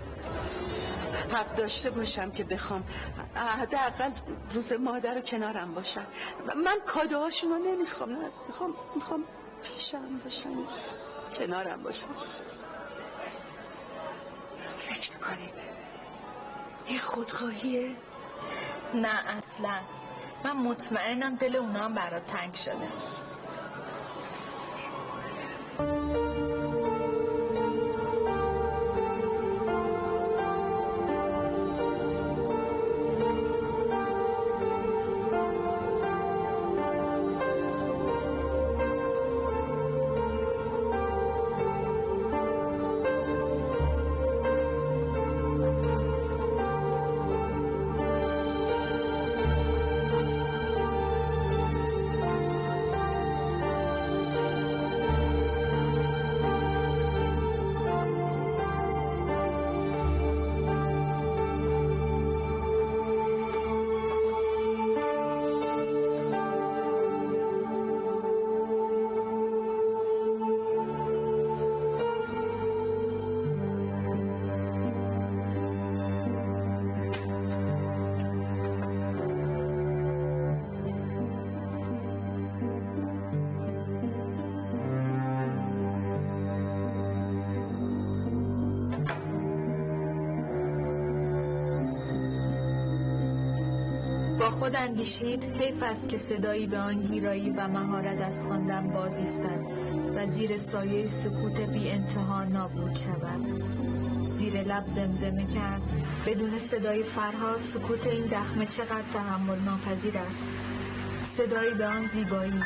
حق داشته باشم که بخوام حداقل روز مادر رو کنارم باشم. من کادوهاشون رو نمیخوام، نه میخوام پیشم باشم، کنارم باشم. فکر میکنی این خودخواهیه؟ نه اصلا. من مطمئنم دل اونا هم برات تنگ شده. با خود اندیشید حیف است که صدایی به آن گیرایی و مهارت از خواندن باز ایستد و زیر سایه سکوت بی انتها نابود شود. زیر لب زمزمه کرد بدون صدای فرهاد سکوت این دخمه چقدر تحمل ناپذیر است. صدایی به آن زیبایی،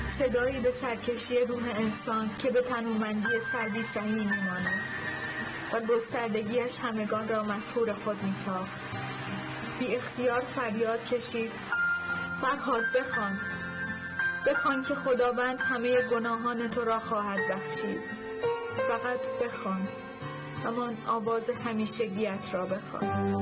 صدایی به سرکشی روح انسان که به تنومندی سردی صحیح میمانست و گستردگیش همگان را مسحور خود میساخت. بی اختیار فریاد کشید فرهاد بخوان، بخوان که خداوند همه گناهان تو را خواهد بخشید. فقط بخوان، همان آواز همیشگیت را بخوان.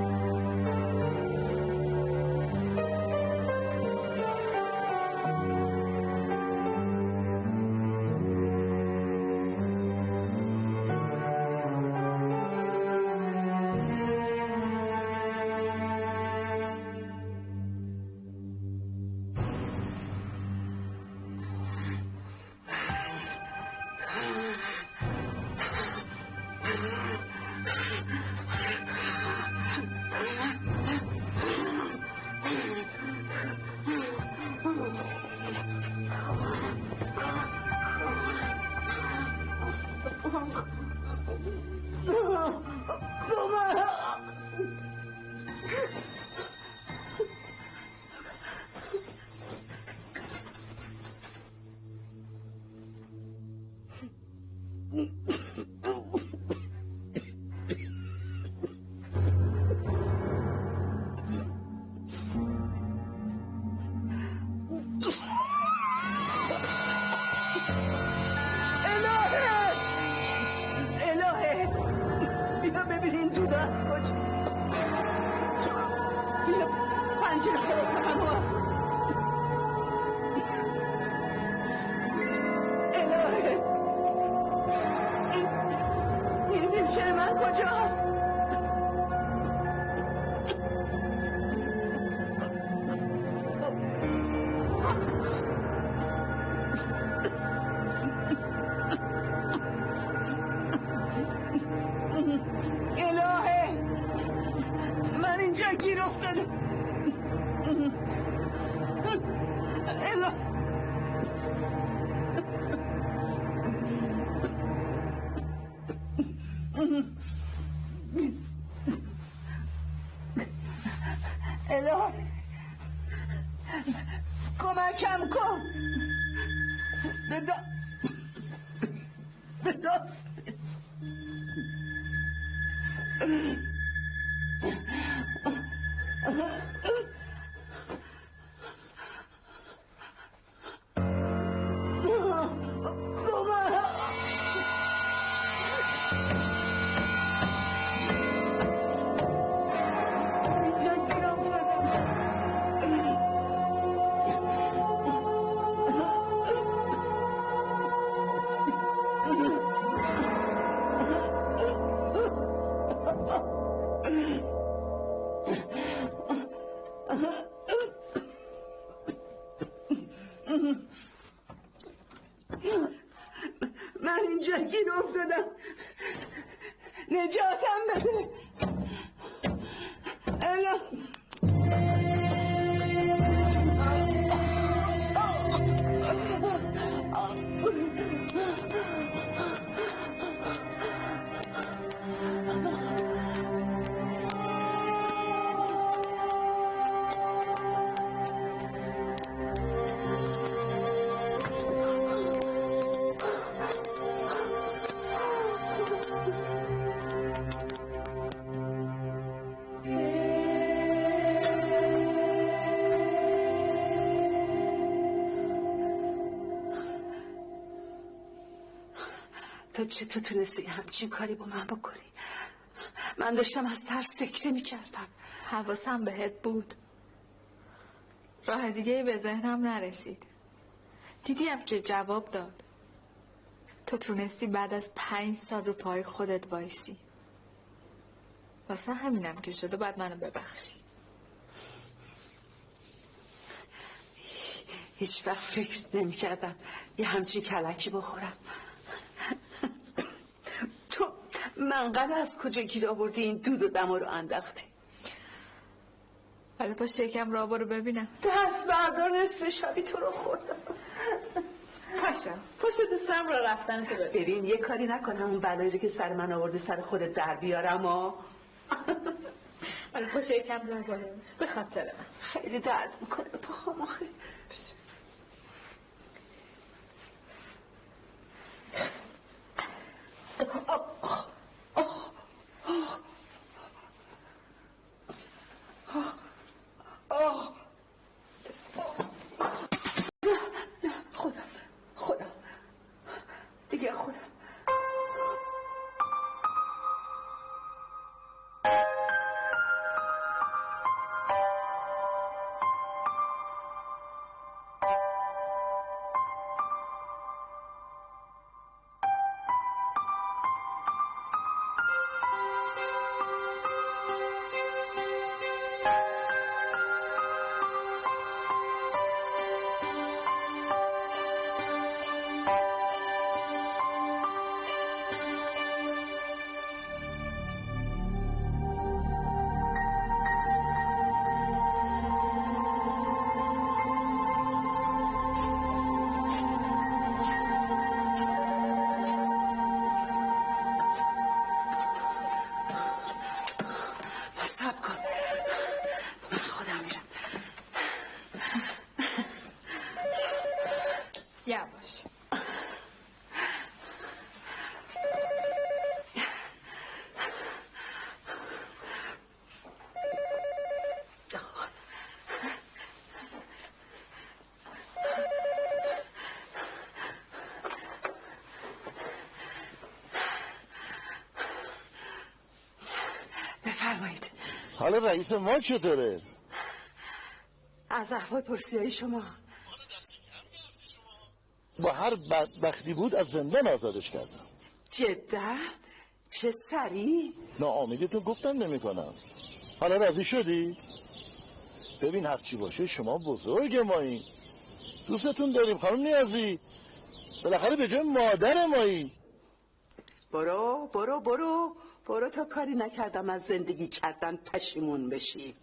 کمکم کن. من اینجا گیر افتادم، نجاتم بده. الا تو چطور تونستی همچین کاری با من بکنی؟ من داشتم از ترس سکته میکردم. حواسم بهت بود، راه دیگه به ذهنم نرسید. دیدیم که جواب داد. تو تونستی بعد از 5 سال رو پای خودت وایسی. واسه همینم که شده بعد منو ببخشی. هیچ وقت فکر نمی کردم یه همچین کلکی بخورم. تو منقل از کجا گیر آوردی این دود و دما رو انداختی؟ حالا پاشو یکم راه برو ببینم. دست بردار نصف شبی تو رو خدا. پاشو دوستم رو رفتن تو ببین. ببین یه کاری نکنم اون بلایی رو که سر من آورده سر خودت در بیارم ها. حالا پاشو یکم راه برو به خاطر من. خیلی درد میکنه پاهام آخه. خدا دیگه خدا. صبر کن من خودم میرم. یواش. بفرمایید. حالا رئیس ما چطوره؟ از احوال پرسیای شما. با هر بدبختی بود از زندان آزادش کردم. جدا؟ چه سری؟ ناامیدتون گفتم نمی کنم. حالا راضی شدی؟ ببین هرچی باشه شما بزرگ مایی، دوستتون داریم خانم نیازی، بالاخره به جای مادر مایی. برو تا کاری نکردم از زندگی کردن پشیمون بشی.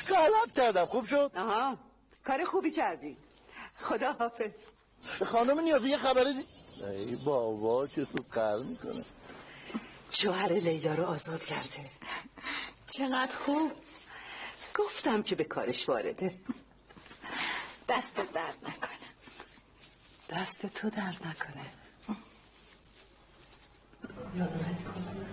غلط کردم. خوب شد؟ آها کار خوبی کردی. خدا حافظ. خانم نیازی یه خبری ای بابا چه سوپ قهر میکنه. شوهر لیلا رو آزاد کرده. چقدر خوب. گفتم که به کارش وارده. دست درد نکنه. دست تو درد نکنه. یادآوری کن.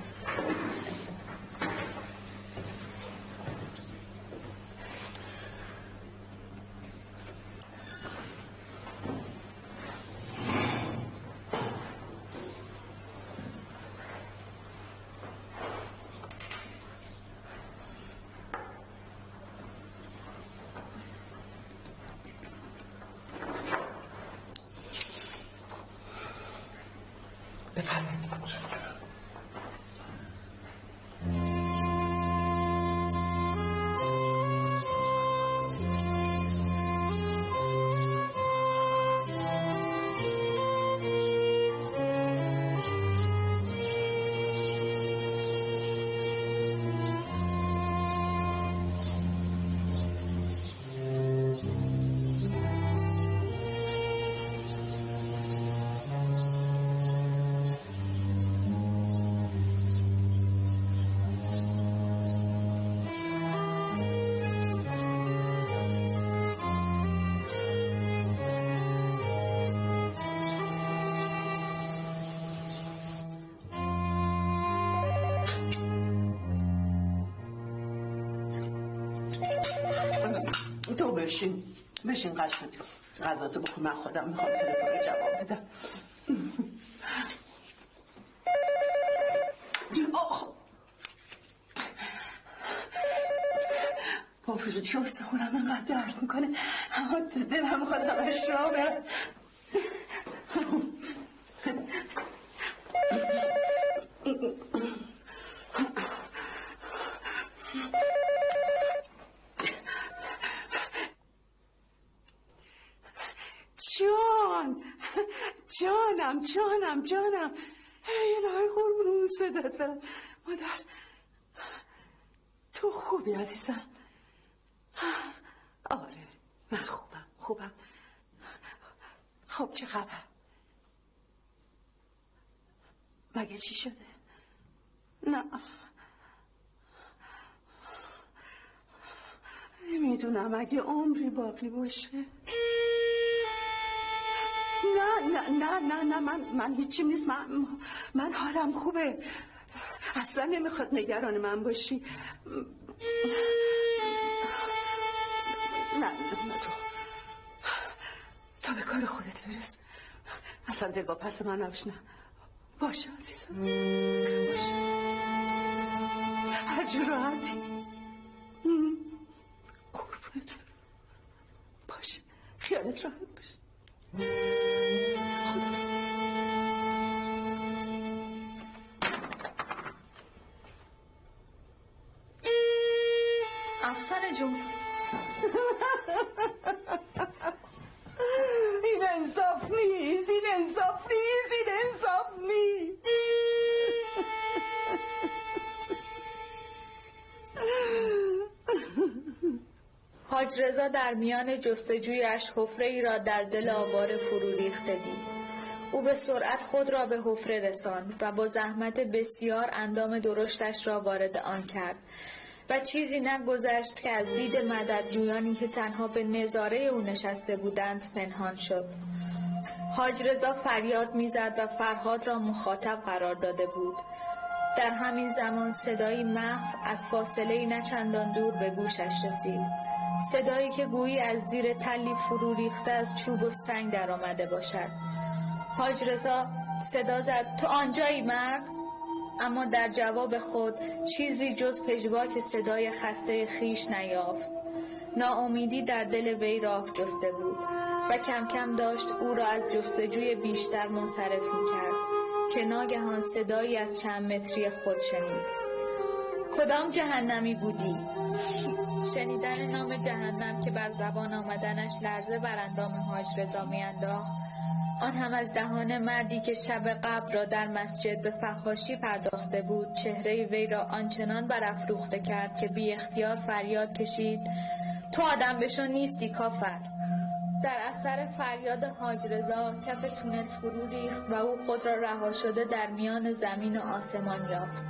بفرمایید. تو بشین قشنگ غذا تو بخور. من خودم میخوام تلفن جواب بدم. با وجودی که استخونم انقدر درد میکنه اما دلم میخواد همش را برم. جانم ای الهی قربون اون صدات برم. مادر تو خوبی عزیزم؟ آره من خوبم. خب چه خبر؟ مگه چی شده؟ نه نمیدونم اگه عمری باقی باشه. نه من هیچی نیست. من حالم خوبه. اصلا نمیخواد نگران من باشی. نه تو به کار خودت برس. اصلا دل با پس من نباش. نه باشه عزیزم باشه هر جور راحتی. قربونت باشه خیالت راحت باشه. خداحافظ. افسانه جون این انصاف نیست. حاج رضا در میان جستجویش حفره‌ای را در دل آواره فرو ریخته دید. او به سرعت خود را به حفره رساند و با زحمت بسیار اندام درشتش را وارد آن کرد و چیزی نگذشت که از دید مددجویانی که تنها به نظاره او نشسته بودند پنهان شد. حاج رضا فریاد میزد و فرهاد را مخاطب قرار داده بود. در همین زمان صدایی محو از فاصله نه چندان دور به گوشش رسید. صدایی که گویی از زیر تلی فرو ریخته از چوب و سنگ در آمده باشد. حاج رضا صدا زد: تو آنجایی مرد؟ اما در جواب خود چیزی جز پژواک صدای خسته خیش نیافت. ناامیدی در دل وی راه جسته بود و کم کم داشت او را از جستجوی بیشتر منصرف می‌کرد که ناگهان صدایی از چند متری خود شنید. کدام جهنمی بودی؟ شنیدن نام جهنم که بر زبان آمدنش لرزه بر اندام حاج رضا میانداخت، آن هم از دهان مردی که شب قبل را در مسجد به فحاشی پرداخته بود، چهره وی را آنچنان برافروخته کرد که بی اختیار فریاد کشید: تو آدم بشو نیستی کافر. در اثر فریاد حاج رضا کف تونل فرو ریخت و او خود را رها شده در میان زمین و آسمان یافت.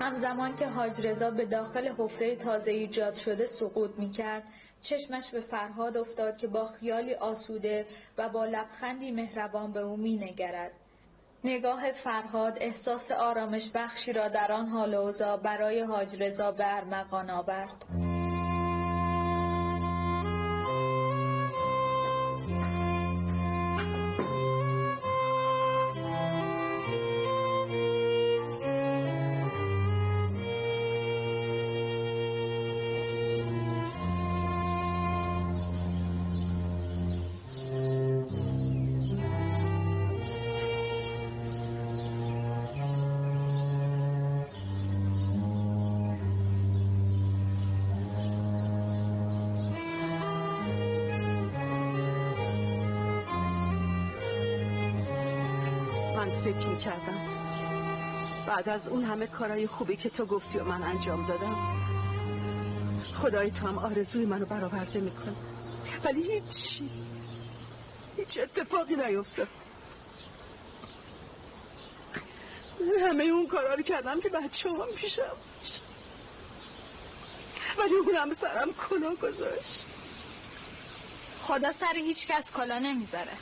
همزمان که حاج رضا به داخل حفره تازه ایجاد شده سقوط می‌کرد، چشمش به فرهاد افتاد که با خیالی آسوده و با لبخندی مهربان به او می‌نگرد. نگاه فرهاد احساس آرامش بخشی را در آن حال و اوضاع برای حاج رضا به ارمغان آورد. من فکر میکردم بعد از اون همه کارهای خوبی که تو گفتی و من انجام دادم، خدای تو هم آرزوی منو برآورده میکنه، ولی هیچ اتفاقی نیفتاد. من همه اون کارا رو کردم که بچه‌هام پیشم باشن، ولی اونم سرم کلا گذاشت. خدا سر هیچ کس کلا نمیذاره.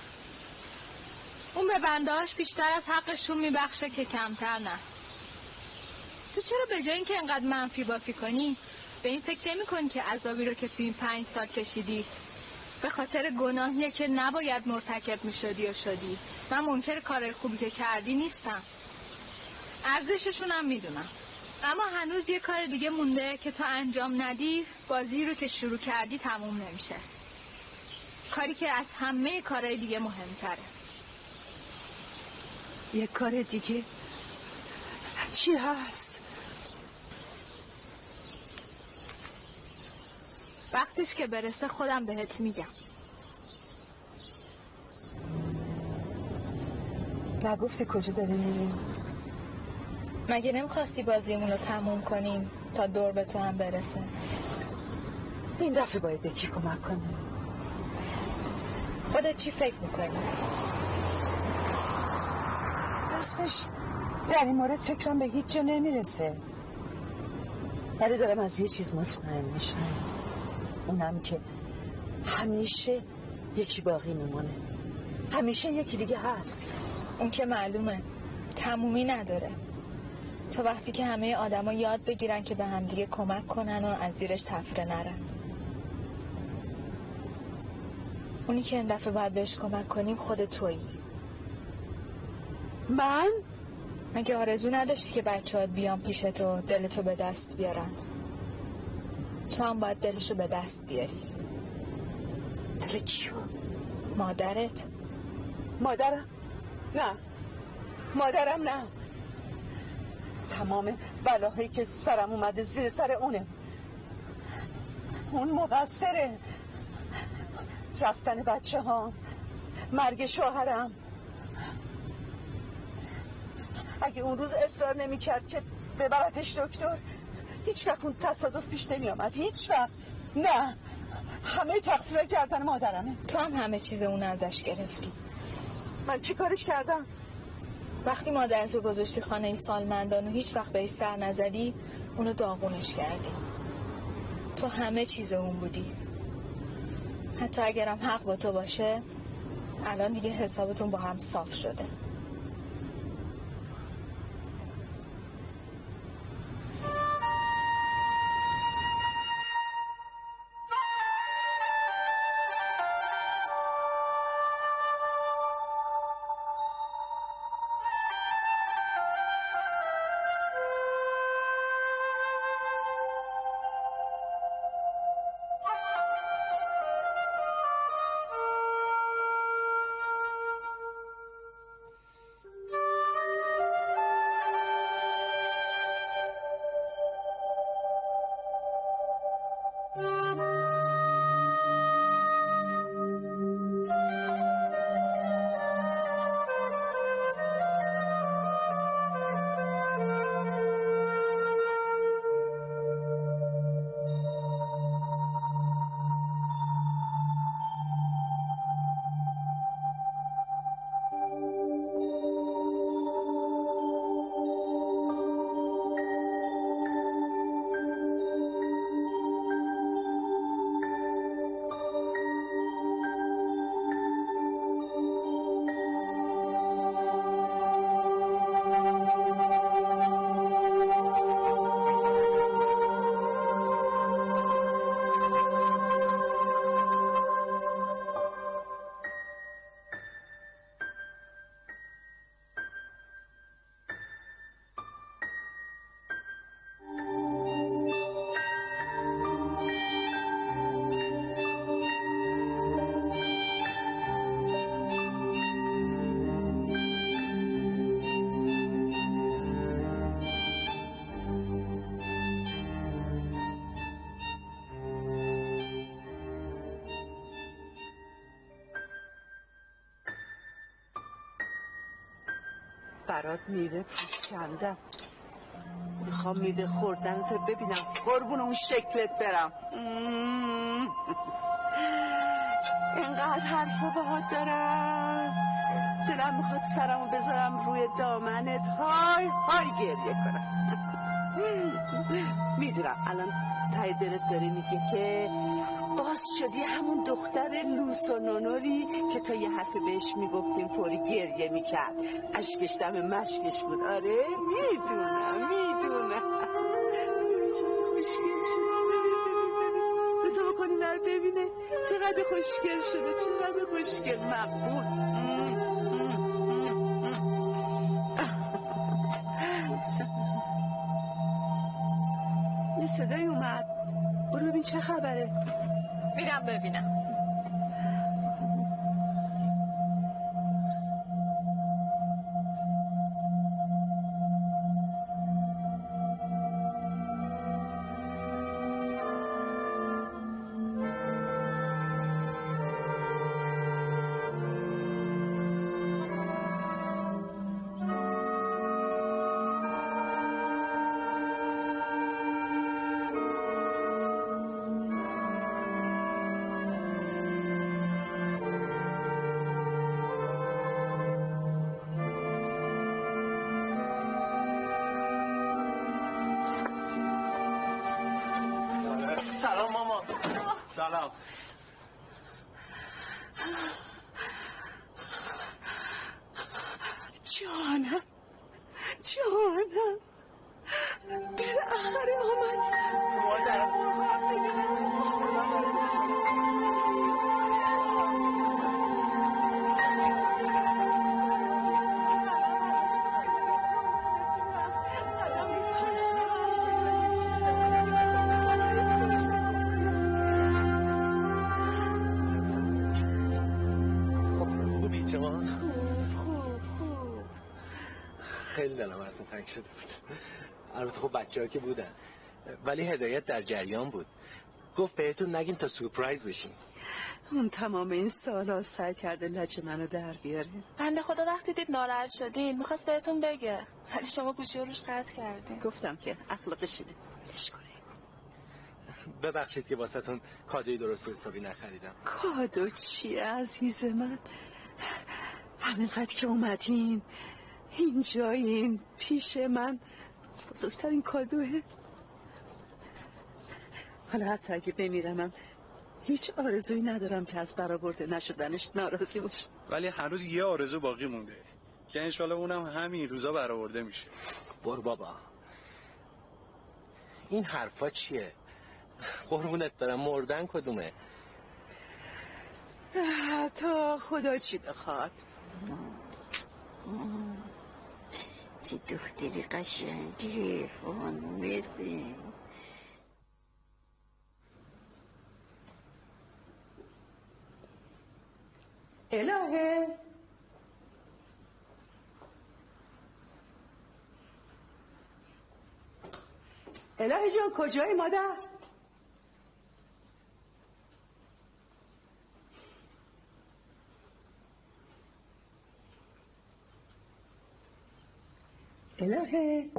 اون به بندهاش بیشتر از حقشون میبخشه که کمتر نه. تو چرا به جای اینکه انقدر منفی بافی کنی به این فکر نمی کنی که عذابی رو که تو این 5 سال کشیدی به خاطر گناهیه که نباید مرتکب میشدی و شدی؟ من منکر کارهای خوبی که کردی نیستم، ارزششون هم میدونم، اما هنوز یه کار دیگه مونده که تا انجام ندی بازی رو که شروع کردی تموم نمیشه. کاری که از همه کارهای دیگه مهمتره. یه کار دیگه؟ چی هست؟ وقتش که برسه خودم بهت میگم. نگفتی کجا داری میری؟ مگه نمیخواستی بازیمون رو تموم کنیم تا دور به تو هم برسه؟ این دفعه باید به کی کمک کنی؟ خودت چی فکر میکنی؟ راستش در این مورد فکرم به هیچ جا نمیرسه، ولی دارم از یه چیز مطمئن میشم، اونم که همیشه یکی باقی میمونه، همیشه یکی دیگه هست. اون که معلومه تمومی نداره، تا وقتی که همه آدما یاد بگیرن که به همدیگه کمک کنن و از زیرش تفره نرن. اونی که این دفعه باید بهش کمک کنیم خود تویی. من؟ مگه آرزو نداشتی که بچه‌هات بیان پیشت و دلتو به دست بیارن؟ تو هم باید دلشو به دست بیاری. دل کیو؟ مادرت. مادرم؟ نه، مادرم نه. تمام بلاهایی که سرم اومده زیر سر اونه. اون مقصره. رفتن بچه ها، مرگ شوهرم. اگه اون روز اصرار نمی کرد که ببرتش دکتر، هیچ وقت اون تصادف پیش نمی آمد. هیچ وقت. نه، همه تقصیر کردن مادرمه. تو هم همه چیز اون ازش گرفتی. من چی کارش کردم؟ وقتی مادرتو گذاشتی خانه سالمندان و هیچ وقت بهش سر نزدی، اونو داغونش کردی. تو همه چیز اون بودی. حتی اگرم حق با تو باشه، الان دیگه حسابتون با هم صاف شده. برات میوه پوست کندم، میخوام میوه خوردن تو ببینم، قربون اون شکلت برم. اینقدر حرفو باهات دارم، دلم میخواد سرمو بذارم روی دامنت، های های گریه کنم. میدونم الان ته دلت داره میگه که باز شدی همون دختر لوس و نونوری که تا یه حرف بهش میگفتیم فوری گریه میکرد، اشکش دم مشکش بود. آره میدونم خوشگل شده. بذار بکنی نر ببینه چقدر خوشگل شده، چقدر خوشگل. مقبول. خبره؟ میرم ببینم. سلام ماما. سلام. جانم جانم بالاخره آمد. خوبی شما؟ خوب. خیلی دلم براتون تنگ شده بود. البته خب بچه‌ها که بودن، ولی هدایت در جریان بود. گفت بهتون نگیم تا سورپرایز بشین. اون تمام این سالا سعی کرده لج منو در بیاره. بنده خدا وقتی دید ناراحت شدین میخواست بهتون بگه، ولی شما گوشی رو روش قطع کردین. گفتم که اخلاقش اینه، ولش کنی. ببخشید که واسهتون کادوی درست و حسابی نخریدم. کادو چیه عزیز من؟ همینقدر که اومدین اینجایین پیش من بزرگترین کادوه. حالا حتی اگه بمیرمم هیچ آرزویی ندارم که از برآورده نشدنش ناراضی باشم. ولی هنوز یه آرزو باقی مونده که انشالله اونم همین روزا برآورده میشه. برو بابا، این حرفا چیه؟ قربونت برم، مردن کدومه؟ تا خدا چی بخواد. چی دختری قشنگی خانومسی. الهه الهه جان کجایی مادر؟ الهه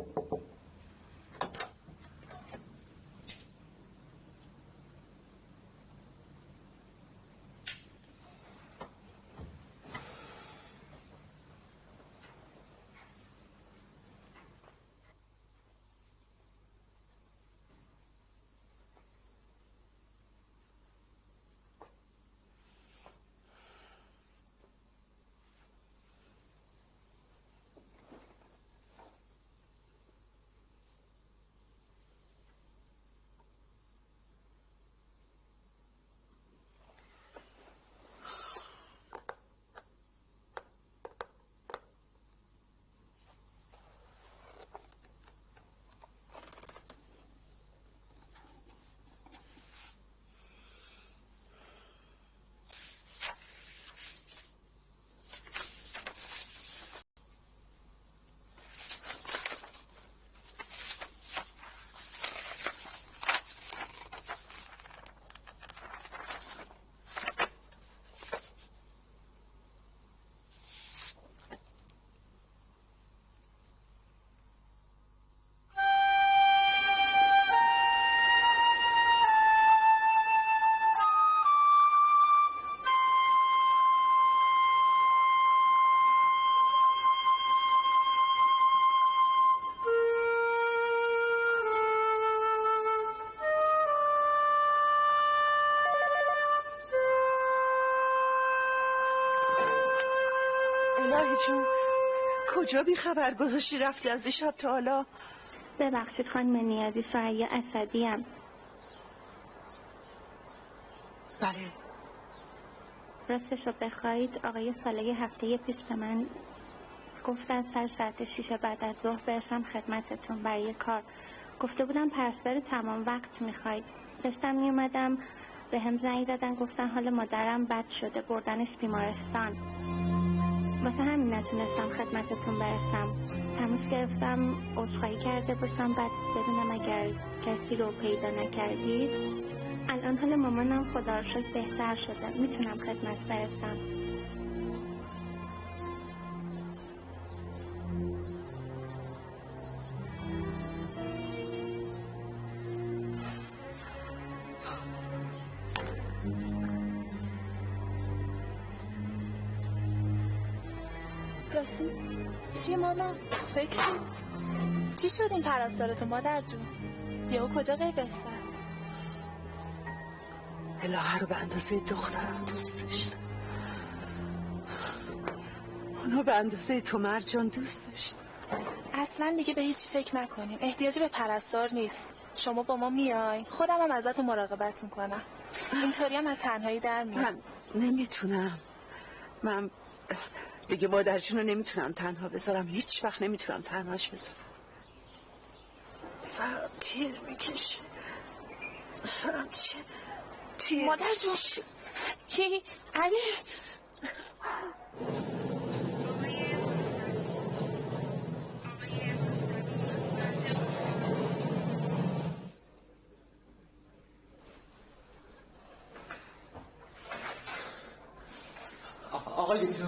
الهی جون کجا بی خبر گذاشتی رفتی از دیشب تا حالا؟ ببخشید خانم نیازی، ثریا اسدیم. بله. راستش رو بخواید آقای صالحی هفته پیش به من گفتن ساعت 6 بعد از ظهر برسم خدمتتون برای کار. گفته بودم پرستار تمام وقت میخواید. داشتم می اومدم به هم زنگ زدن گفتن حال مادرم بد شده بردنش بیمارستان. واسه همین نتونستم خدمتتون برسم. تماس گرفتم عذرخواهی کرده باشم بعد بدونم اگر کسی رو پیدا نکردید. الان حال مامانم خدا رو شکر بهتر شده، میتونم خدمت برسم. راستی چیه مامان؟ فکر چی شد این پرستارتون مادر جون؟ یهو کجا غیب استد؟ الهه رو به اندازه دخترم دوست داشت، اونو به اندازه تو مرجان دوست داشت. اصلا دیگه به هیچی فکر نکنین، احتیاجی به پرستار نیست. شما با ما میاین، خودم هم ازتون مراقبت میکنم. اینطوری هم از تنهایی در میاد. من نمیتونم، من دیگه مادرجون رو نمیتونم تنها بذارم، هیچ وقت نمیتونم تنهاش بذارم. سرم تیر میکشه، سرم چه تیر مادر جون کی؟ علی آقای دکتر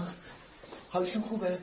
حالشون خوبه؟